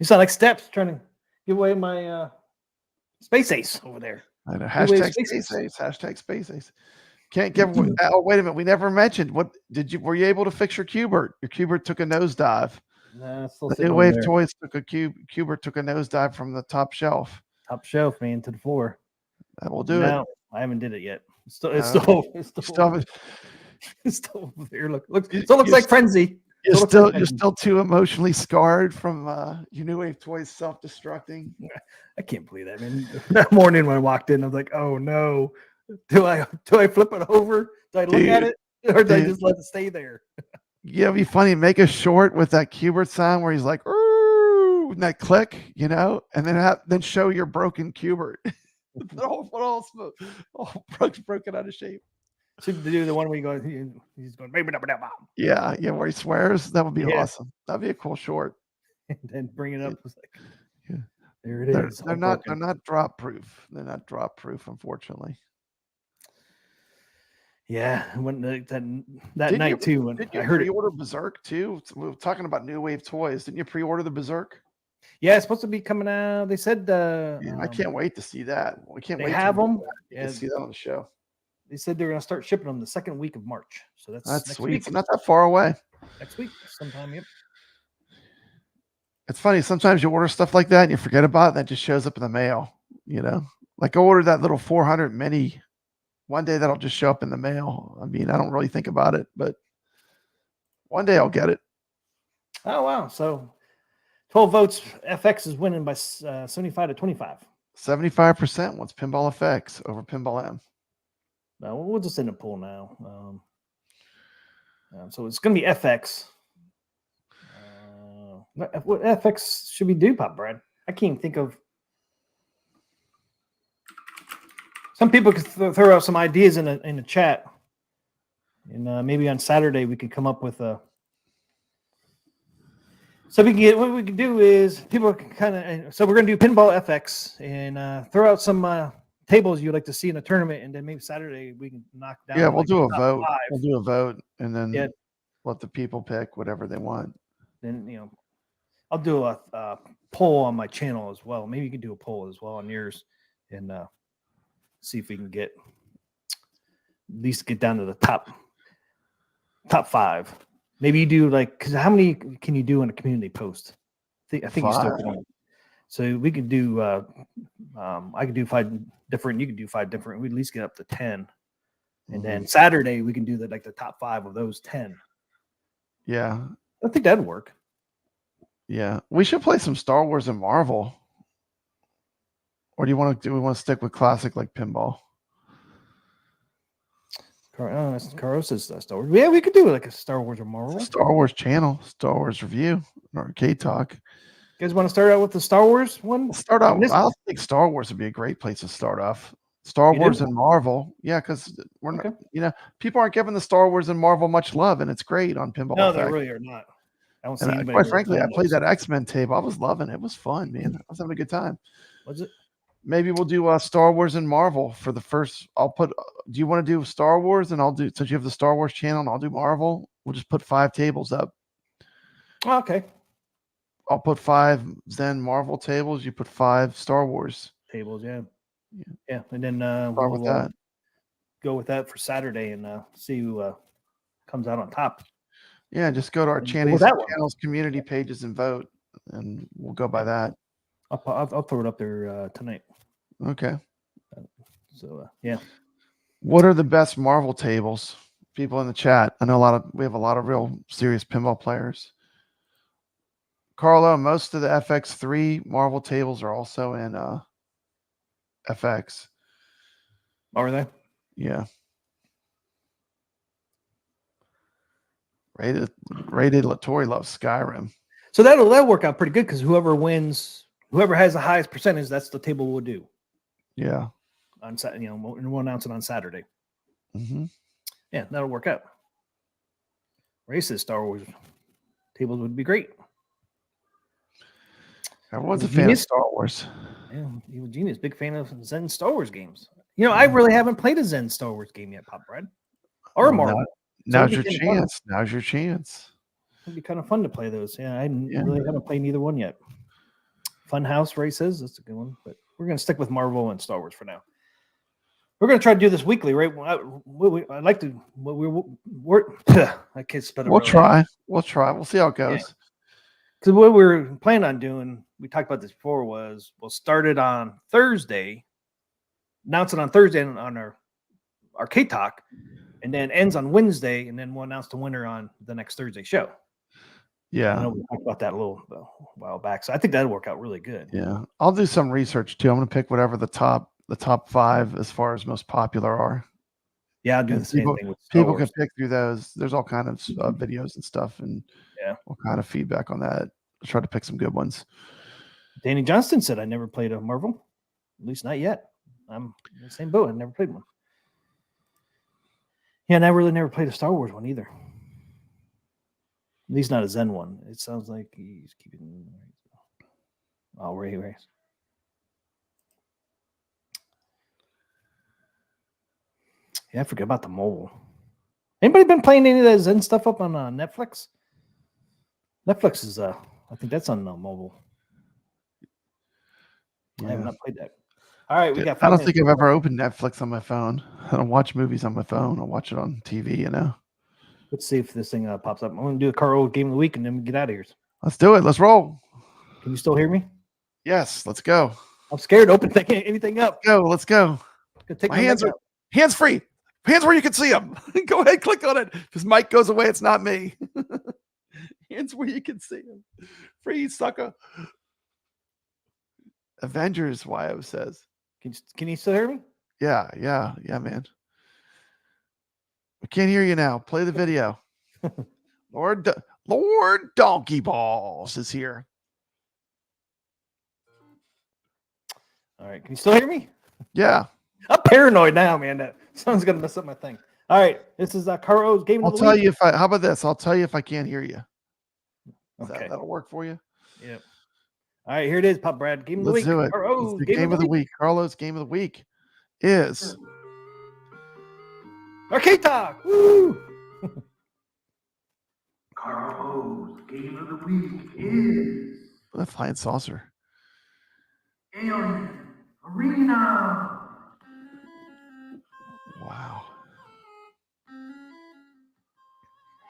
sound like Steps trying to give away my Space Ace over there. I know. Hashtag Space Ace. Hashtag Space Ace. Can't give. Oh, wait a minute. We never mentioned. What were you able to fix your Cubert? Your Cubert took a nosedive. Nah, still The sitting New over Wave there. Toys took a Cubert took a nosedive from the top shelf. Top shelf, man, to the floor. That will do it. I haven't did it yet. It's still over there. Looks like Frenzy. You're still too emotionally scarred from your New Wave Toys self-destructing. I can't believe that, man. That morning when I walked in, I was like, "Oh no, do I flip it over? Do I look at it, or do I just let it stay there?" Yeah, it'd be funny. Make a short with that Cubert sound where he's like, "Ooh," and that click, and then show your broken Cubert. all broken out of shape. Should do the one where he's going, yeah, where he swears. That would be awesome. That'd be a cool short. And then bring it up. It's like, yeah, there it is. They're not drop proof. They're not drop proof, unfortunately. Yeah, when that night too, when I heard pre-order Berserk too. We were talking about New Wave Toys. Didn't you pre-order the Berserk? Yeah, it's supposed to be coming out. They said I can't wait to see that. We can't wait. They have them. Yeah, see that on the show. They said they're going to start shipping them the second week of March. So that's sweet. Week. It's not that far away. Next week, sometime. Yep. It's funny. Sometimes you order stuff like that and you forget about it. And that just shows up in the mail. Like I ordered that little 400 mini. One day that'll just show up in the mail. I mean, I don't really think about it, but one day I'll get it. Oh, wow. So 12 votes. FX is winning by 75 to 25. 75% wants Pinball FX over Pinball M. No, we'll just end the poll now. So it's going to be FX. What FX should we do, Pop Brad? I can't even think of. Some people could throw out some ideas in the chat, and maybe on Saturday we could come up with a. So we can get what we can do is people can kind of. So we're going to do Pinball FX and throw out some tables you'd like to see in a tournament, and then maybe Saturday we can knock down. Yeah, we'll like do a top vote. 5. We'll do a vote, and then Yeah. let the people pick whatever they want. Then I'll do a poll on my channel as well. Maybe you can do a poll as well on yours, and see if we can at least get down to the top 5. Maybe you do because how many can you do in a community post? I think you still 5. can. So we could do. I could do 5 different. You could do 5 different. We at least get up to 10, and then Saturday we can do the top 5 of those 10. Yeah, I think that'd work. yeah. We should play some Star Wars and Marvel. Or do we want to stick with classic like Pinball? Carlos says Star Wars. Yeah, we could do like a Star Wars or Marvel. Star Wars channel, Star Wars review, an arcade talk. You guys want to start out with the Star Wars one? We'll start out. I think Star Wars would be a great place to start off. Star Wars and Marvel. Yeah, because we're not, people aren't giving the Star Wars and Marvel much love, and it's great on Pinball. No, they really are not. I don't see anybody. Quite frankly, I played that X-Men tape. I was loving it. It was fun, man. I was having a good time. Was it? Maybe we'll do Star Wars and Marvel for the first. I'll put. Do you want to do Star Wars? And I'll do, since you have the Star Wars channel, and I'll do Marvel. We'll just put 5 tables up. Okay. I'll put 5 Zen Marvel tables. You put 5 Star Wars tables. Yeah. And then we'll go with that for Saturday and see who comes out on top. Yeah, just go to our channels, community pages, and vote, and we'll go by that. I'll throw it up there tonight. Okay. So yeah. What are the best Marvel tables? People in the chat. I know we have a lot of real serious pinball players. Carlo, most of the FX3 Marvel tables are also in FX. Are they? Yeah. Rated Latori loves Skyrim. So that'll work out pretty good because whoever has the highest percentage, that's the table we'll do. Yeah. And we'll announce it on Saturday. Mm-hmm. Yeah, that'll work out. Ray says Star Wars tables would be great. Everyone's a fan of Star Wars. Yeah, Evil Genius, big fan of Zen Star Wars games. I really haven't played a Zen Star Wars game yet, Pop Bread. Or Marvel. Now's your chance. Now's your chance. It'd be kind of fun to play those. Yeah, I really haven't played neither one yet. Funhouse races, that's a good one. But we're going to stick with Marvel and Star Wars for now. We're going to try to do this weekly, right? I'd like to. I can't spell it. We'll try. We'll try. We'll see how it goes. Because what we were planning on doing, we talked about this before, was we'll start it on Thursday, announce it on Thursday on our arcade talk, and then ends on Wednesday, and then we'll announce the winner on the next Thursday show. Yeah. I know we talked about that a little while back, so I think that'll work out really good. Yeah. I'll do some research too. I'm going to pick whatever the top 5 as far as most popular are. Yeah, I'll do the same thing with Star Wars. Can pick through those. There's all kind of videos and stuff, and all kind of feedback on that. I'll try to pick some good ones. Danny Johnston said, I never played a Marvel, at least not yet. I'm in the same boat. I never played one. Yeah, and I really never played a Star Wars one either. At least not a Zen one. It sounds like he's keeping. Oh, Ray. Yeah, I forget about the mobile. Anybody been playing any of that Zen stuff up on Netflix? Netflix is, I think that's on mobile. Yeah. I have not played that. All right, we got. I don't think I've ever opened Netflix on my phone. I don't watch movies on my phone. I watch it on TV. Let's see if this thing pops up. I'm going to do a Carl game of the week, and then we get out of here. Let's do it. Let's roll. Can you still hear me? Yes, let's go. I'm scared to open anything up. Let's go. Gonna take My hands mic are out. hands free. Hands where you can see them. Go ahead, click on it. If his mic goes away, it's not me. Hands where you can see them. Free, sucker. Avengers, YO says. Can you still hear me? Yeah, man. We can't hear you now. Play the video. Lord Donkey Balls is here. All right. Can you still hear me? Yeah. I'm paranoid now, man. That someone's gonna mess up my thing. All right. This is Caro's game I'll of the tell week. you how about this? I'll tell you if I can't hear you. Okay. That'll work for you. Yep. All right, here it is, Pop Brad. Game of the Let's week. do it. Caro's It's the game of the week. Carlos' game of the week is Arcade Talk. Woo! Carlos' game of the week is the flying saucer. Alien Arena. Wow.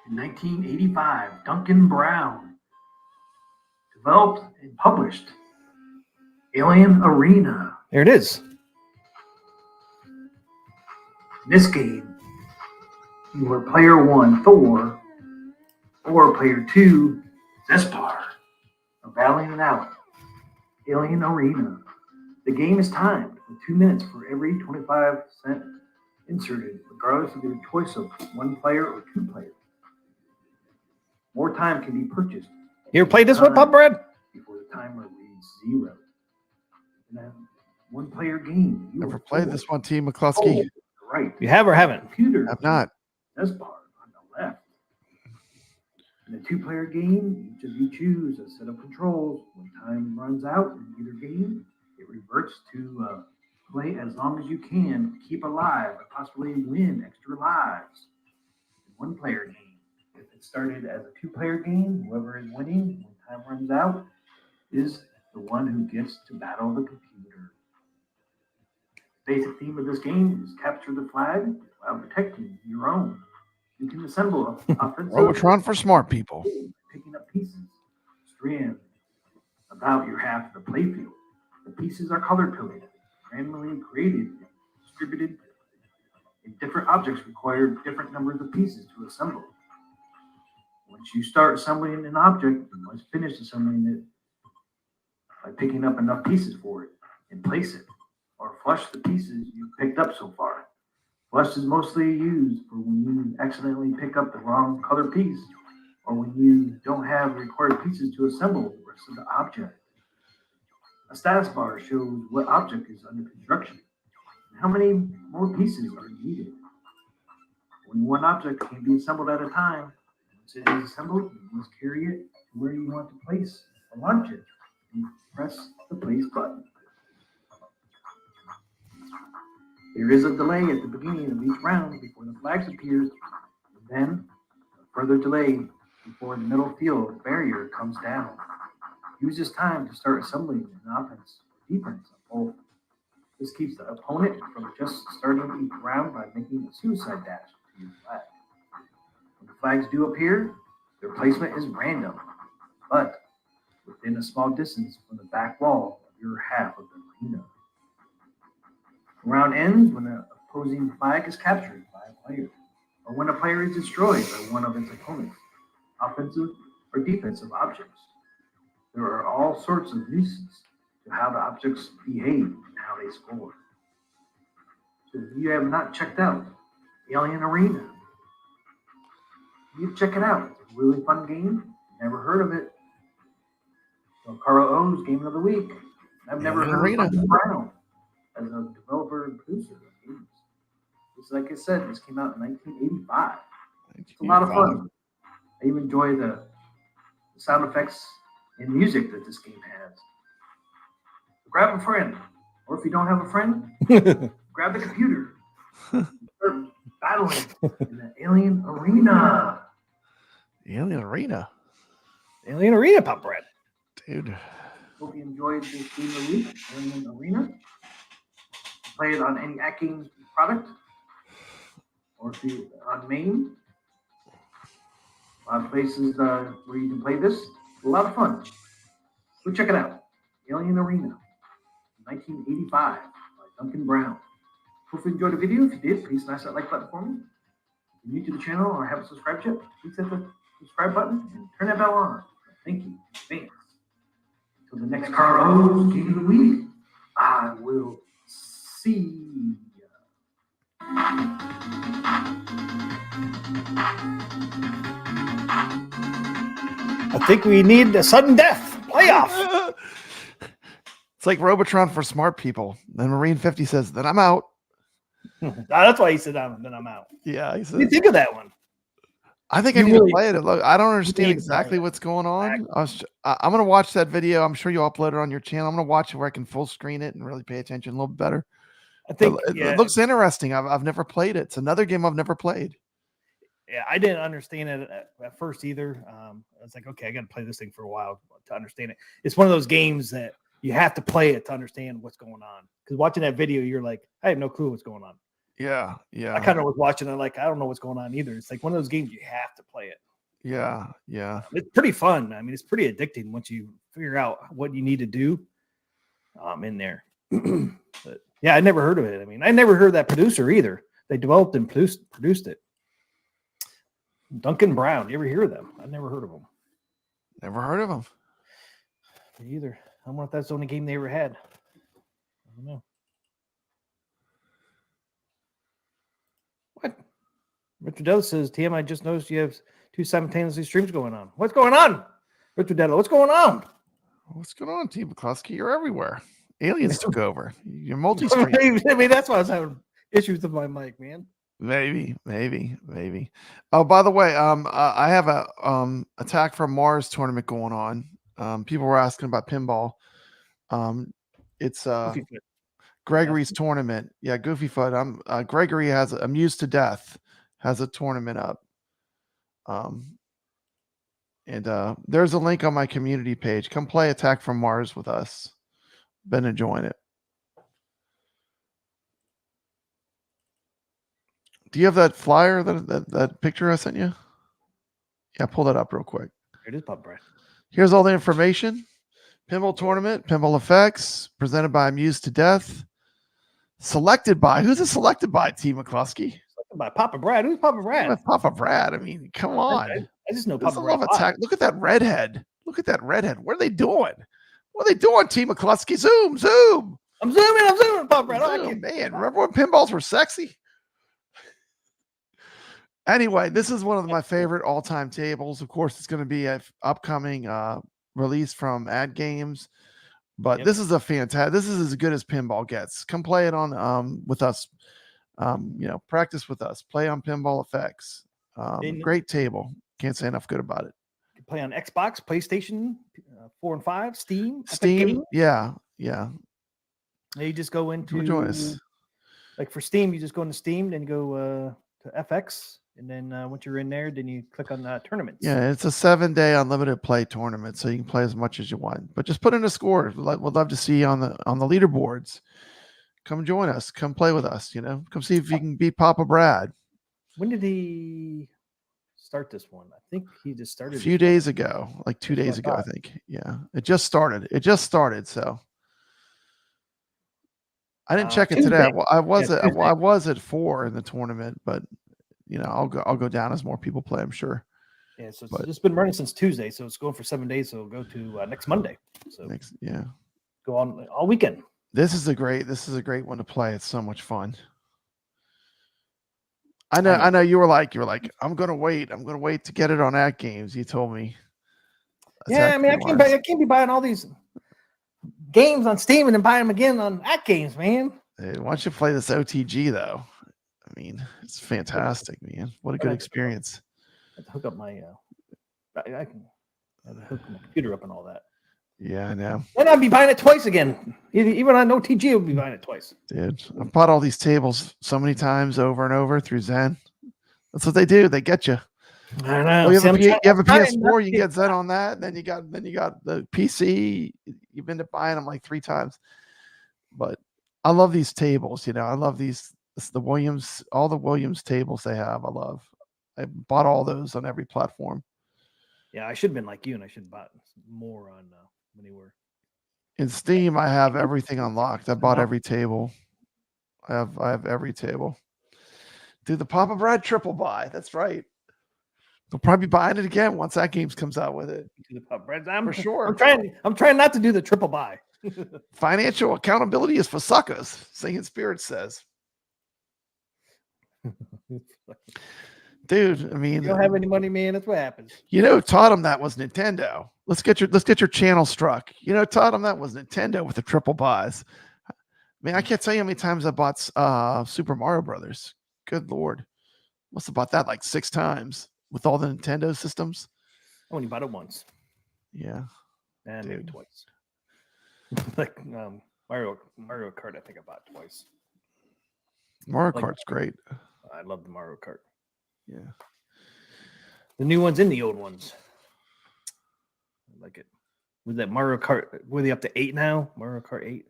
In 1985, Duncan Brown developed and published Alien Arena. There it is. In this game, you were player 1, Thor, or player 2, Zespar, are battling it out. Alien Arena. The game is timed with 2 minutes for every 25 cents inserted, regardless of your choice of 1 player or 2 players. More time can be purchased. You ever played this one, Pop Brad? Before the timer reads 0. In a 1-player game, you Never are played Thor. this one, T. McCluskey. Right. You have or haven't? Computer. I've not. Zespar on the left. In a 2-player game, each of you choose a set of controls. When time runs out in either game, it reverts to play as long as you can, keep alive, or possibly win extra lives. In 1-player game, if it started as a 2-player game, whoever is winning when time runs out is the one who gets to battle the computer. The basic theme of this game is capture the flag while protecting your own. You can assemble offensive Robotron for smart people. picking up pieces, strand about your half of the playfield. The pieces are color coded, randomly created, and distributed. And different objects require different numbers of pieces to assemble. Once you start assembling an object, you must finish assembling it by picking up enough pieces for it and place it, or flush the pieces you've picked up so far. Flush is mostly used for when you accidentally pick up the wrong color piece, or when you don't have the required pieces to assemble the rest of the object. A status bar shows what object is under construction and how many more pieces are needed. When one object can be assembled at a time, once it is assembled, you must carry it to where you want to place or launch it and press the place button. There is a delay at the beginning of each round before the flags appears, and then a further delay before the middle field barrier comes down. Use this time to start assembling an offense or defense on both. This keeps the opponent from just starting each round by making a suicide dash to your flag. When the flags do appear, their placement is random, but within a small distance from the back wall of your half of the arena. The round ends when an opposing flag is captured by a player, or when a player is destroyed by one of its opponents, offensive or defensive objects. There are all sorts of nuances to how the objects behave and how they score. So if you have not checked out Alien Arena, you check it out. It's a really fun game. Never heard of it. So Carl O's game of the week. I've never Alien heard Arena. of Duncan Brown as a developer and producer of games. Just like I said, this came out in 1985. It's a lot of fun. I even enjoy the sound effects and music that this game has. So grab a friend, or if you don't have a friend, grab the computer. Start battling in the Alien Arena. Alien Arena. Alien Arena, Pop Brad. Dude. Hope you enjoyed this game of the week, Alien Arena. Play it on any AtGames product, or if you on main. A lot of places where you can play this. A lot of fun. Go check it out. Alien Arena, 1985 by Duncan Brown. Hope you enjoyed the video. If you did, please smash that like button for me. If you're new to the channel or haven't subscribed yet, please hit the subscribe button and turn that bell on. Thank you in advance. Until the next Carlos Game of the Week, I will see ya. I think we need a sudden death playoff. It's like Robotron for smart people. Then Marine 50 says, then I'm out. That's why he said, then I'm out. Yeah, he What do you says, think of that one? I think I You need really- to play it. Look, I don't understand need to exactly play it. what's going on. I'm going to watch that video. I'm sure you'll upload it on your channel. I'm going to watch it where I can full screen it and really pay attention a little bit better. I think It looks interesting. I've never played it. It's another game I've never played. Yeah, I didn't understand it at first either. I was like, okay, I got to play this thing for a while to understand it. It's one of those games that you have to play it to understand what's going on. Because watching that video, you're like, I have no clue what's going on. Yeah, yeah. I kind of was watching it like, I don't know what's going on either. It's like one of those games you have to play it. Yeah, yeah. It's pretty fun. I mean, it's pretty addicting once you figure out what you need to do in there. But yeah, I never heard of it. I mean, I never heard of that producer either. They developed and produced it. Duncan Brown. You ever hear of them? I never heard of them. Never heard of them. Me either. I wonder if that's the only game they ever had. I don't know. What? Richard Della says, TM, I just noticed you have 2 simultaneously streams going on. What's going on? Richard Della, what's going on? What's going on, T. McCluskey? You're everywhere. Aliens took over. You're multi-stream. I mean, that's why I was having issues with my mic, man. Maybe. Oh, by the way, I have a Attack from Mars tournament going on. People were asking about pinball. It's Gregory's tournament. Yeah, Goofy Foot. Gregory has Amused to Death has a tournament up. And there's a link on my community page. Come play Attack from Mars with us. Been enjoying it. Do you have that flyer, that picture I sent you? Yeah, pull that up real quick. It is Pop Brad. Here's all the information. Pinball tournament, pinball effects, presented by Amused to Death. Selected by, who's it selected by, T. McCluskey? By Papa Brad. Who's Papa Brad? Papa Brad. I mean, come on. I just know There's Papa a lot Brad. of attack. Look at that redhead. What are they doing? What are they doing, T. McCluskey? Zoom. I'm zooming, Papa Brad. Oh, man, remember when pinballs were sexy? Anyway, this is one of my favorite all-time tables. Of course, it's going to be an upcoming release from AtGames, but this is a fantastic. This is as good as pinball gets. Come play it on with us. Practice with us. Play on Pinball Effects. Great table. Can't say enough good about it. You can play on Xbox, PlayStation 4 and 5, Steam. Yeah. You just go into join us. Like for Steam, you just go into Steam, then you go to FX, and then once you're in there, then you click on tournaments. Yeah, it's a 7-day unlimited play tournament, so you can play as much as you want. But just put in a score. We'd love to see you on the leaderboards. Come join us. Come play with us. Come see if you can beat Papa Brad. When did he start this one? I think he just started a few days ago, like 2 days ago, I think. Yeah, it just started. So I didn't check it today. I was at 4 in the tournament, but I'll go down as more people play, I'm sure. Yeah, so it's been running since Tuesday, so it's going for 7 days. So it'll go to next Monday. So go on all weekend. This is a great one to play. It's so much fun. I know you were like, I'm gonna wait to get it on AtGames. You told me. Yeah, I mean, I can't be buying all these games on Steam and then buying them again on AtGames, man. Hey, why don't you play this OTG though? I mean, it's fantastic, man. What a good experience. I have to hook up my I can hook my computer up and all that. Yeah, I know. Then I'd be buying it twice again. Even on OTG, I'll be buying it twice. Dude, I've bought all these tables so many times over and over through Zen. That's what they do. They get you. I know. Well, you have a PS4, you get Zen on that. Then you got the PC. You've been to buying them like 3 times. But I love these tables. I love these. The Williams, all the Williams tables they have. I love. I bought all those on every platform. Yeah, I should have been like you, and I should have bought more on many were. In Steam, I have everything unlocked. I bought every table. I have every table. Dude, the Papa Bread triple buy. That's right. They'll probably be buying it again once that games comes out with it. The Papa Bread. For sure. I'm trying not to do the triple buy. Financial accountability is for suckers, Singing Spirit says. Dude, I mean, You don't have any money, man. That's what happens. you know, taught him that was Nintendo. Let's get your channel struck. You know, taught him that was Nintendo with the triple buys. I mean, I can't tell you how many times I bought Super Mario Brothers. Good Lord. Must have bought that like 6 times with all the Nintendo systems. I only bought it once. Yeah. And maybe Dude. twice. Like Mario Kart, I think I bought twice. Mario Like- Kart's great. I love the Mario Kart. Yeah. The new ones and the old ones. I like it. With that Mario Kart, were they up to 8 now? Mario Kart 8?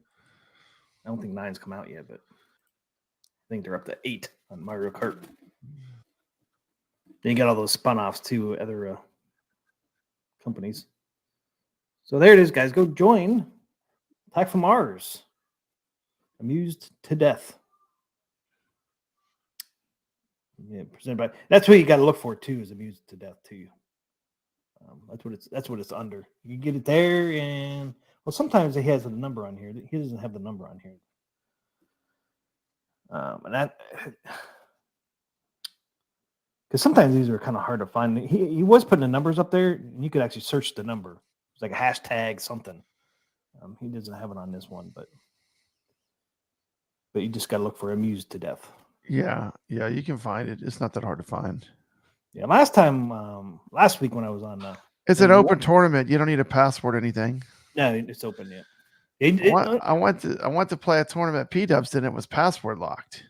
I don't think 9's come out yet, but I think they're up to 8 on Mario Kart. Then you got all those spun-offs too, other companies. So there it is, guys. Go join Attack from Mars. Amused to death. Yeah, presented by. That's what you got to look for too. Is Amused to death too. That's what it's under. You get it there, and well, sometimes he has a number on here. He doesn't have the number on here. And that because sometimes these are kind of hard to find. He was putting the numbers up there, and you could actually search the number. It's like a hashtag something. He doesn't have it on this one, but you just got to look for Amused to Death. Yeah. Yeah. You can find it. It's not that hard to find. Yeah, last week when I was on, It's an open tournament. You don't need a password or anything. no, it's open yet. I went to play a tournament at P-Dubs and it was password locked.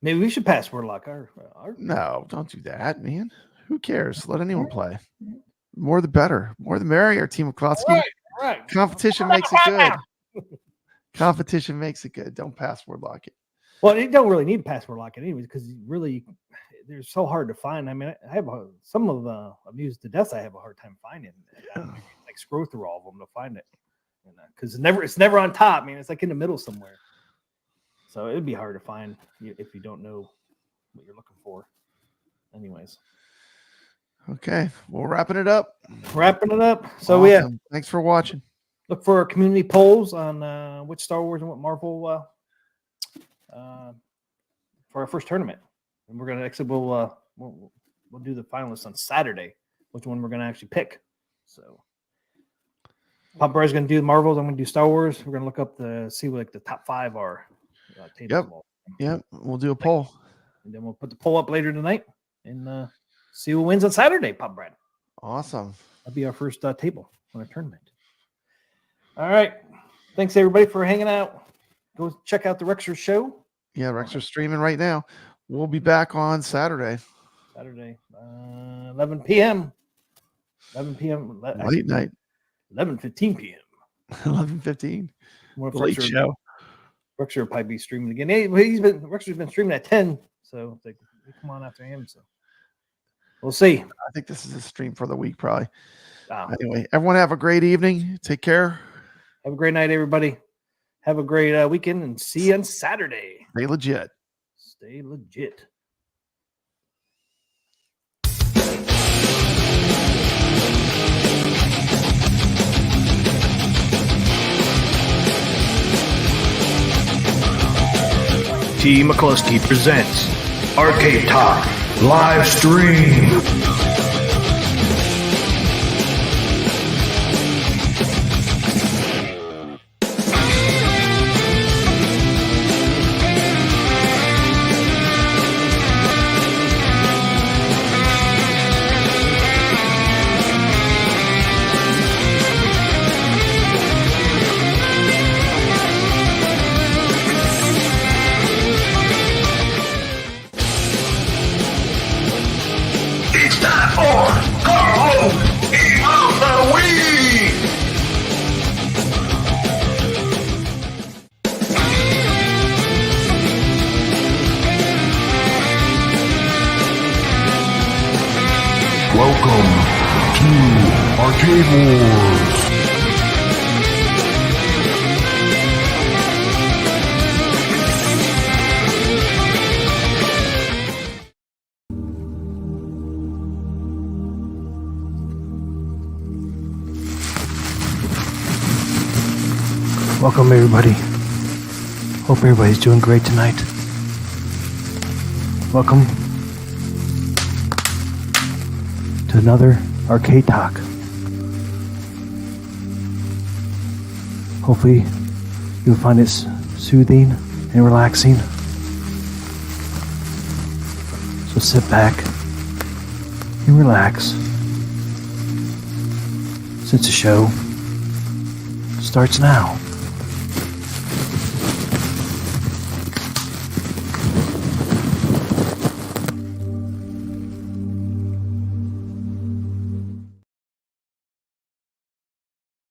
Maybe we should password lock our No, don't do that, man. Who cares? Let anyone play. More the better. More the merrier, Team McCloskey. right. Competition makes it good. Competition makes it good. Don't password lock it. Well, you don't really need password lock it anyways, because really they're so hard to find. I mean, I have some of the Amused to Death I have a hard time finding. Like scroll through all of them to find it, because it's never on top. I mean, it's like in the middle somewhere. So it'd be hard to find if you don't know what you're looking for. Anyways, Okay, well, wrapping it up. So yeah, Awesome. Thanks for watching. look for our community polls on which Star Wars and what Marvel for our first tournament, and we're gonna actually we'll do the finalists on Saturday, which one we're gonna actually pick. So Pop Bear's gonna do the Marvels. I'm gonna do Star Wars. We're gonna look up see what like the top 5 are. Yep, we'll do a poll. And then we'll put the poll up later tonight and see who wins on Saturday. Pop Brad. Awesome. That'll be our first table on a tournament. All right. Thanks everybody for hanging out. Go check out the Rexer show. Yeah, Rexer's streaming right now. We'll be back on Saturday. 11 p.m. 11 p.m. Late night. 11:15 p.m. 11:15. Late show. Rexer will probably be streaming again. Rexer's been streaming at 10, so it's like we come on after him. So we'll see. I think this is a stream for the week, probably. Wow. Anyway, everyone have a great evening. Take care. Have a great night, everybody. Have a great weekend, and see you on Saturday. Stay legit. Stay legit. T. McCluskey presents Arcade Talk live stream. It's time for Carl of the Week. Welcome to Arcade Wars. Welcome, everybody. Hope everybody's doing great tonight. Welcome to another Arcade Talk. Hopefully, you'll find it soothing and relaxing. So sit back and relax, since the show starts now.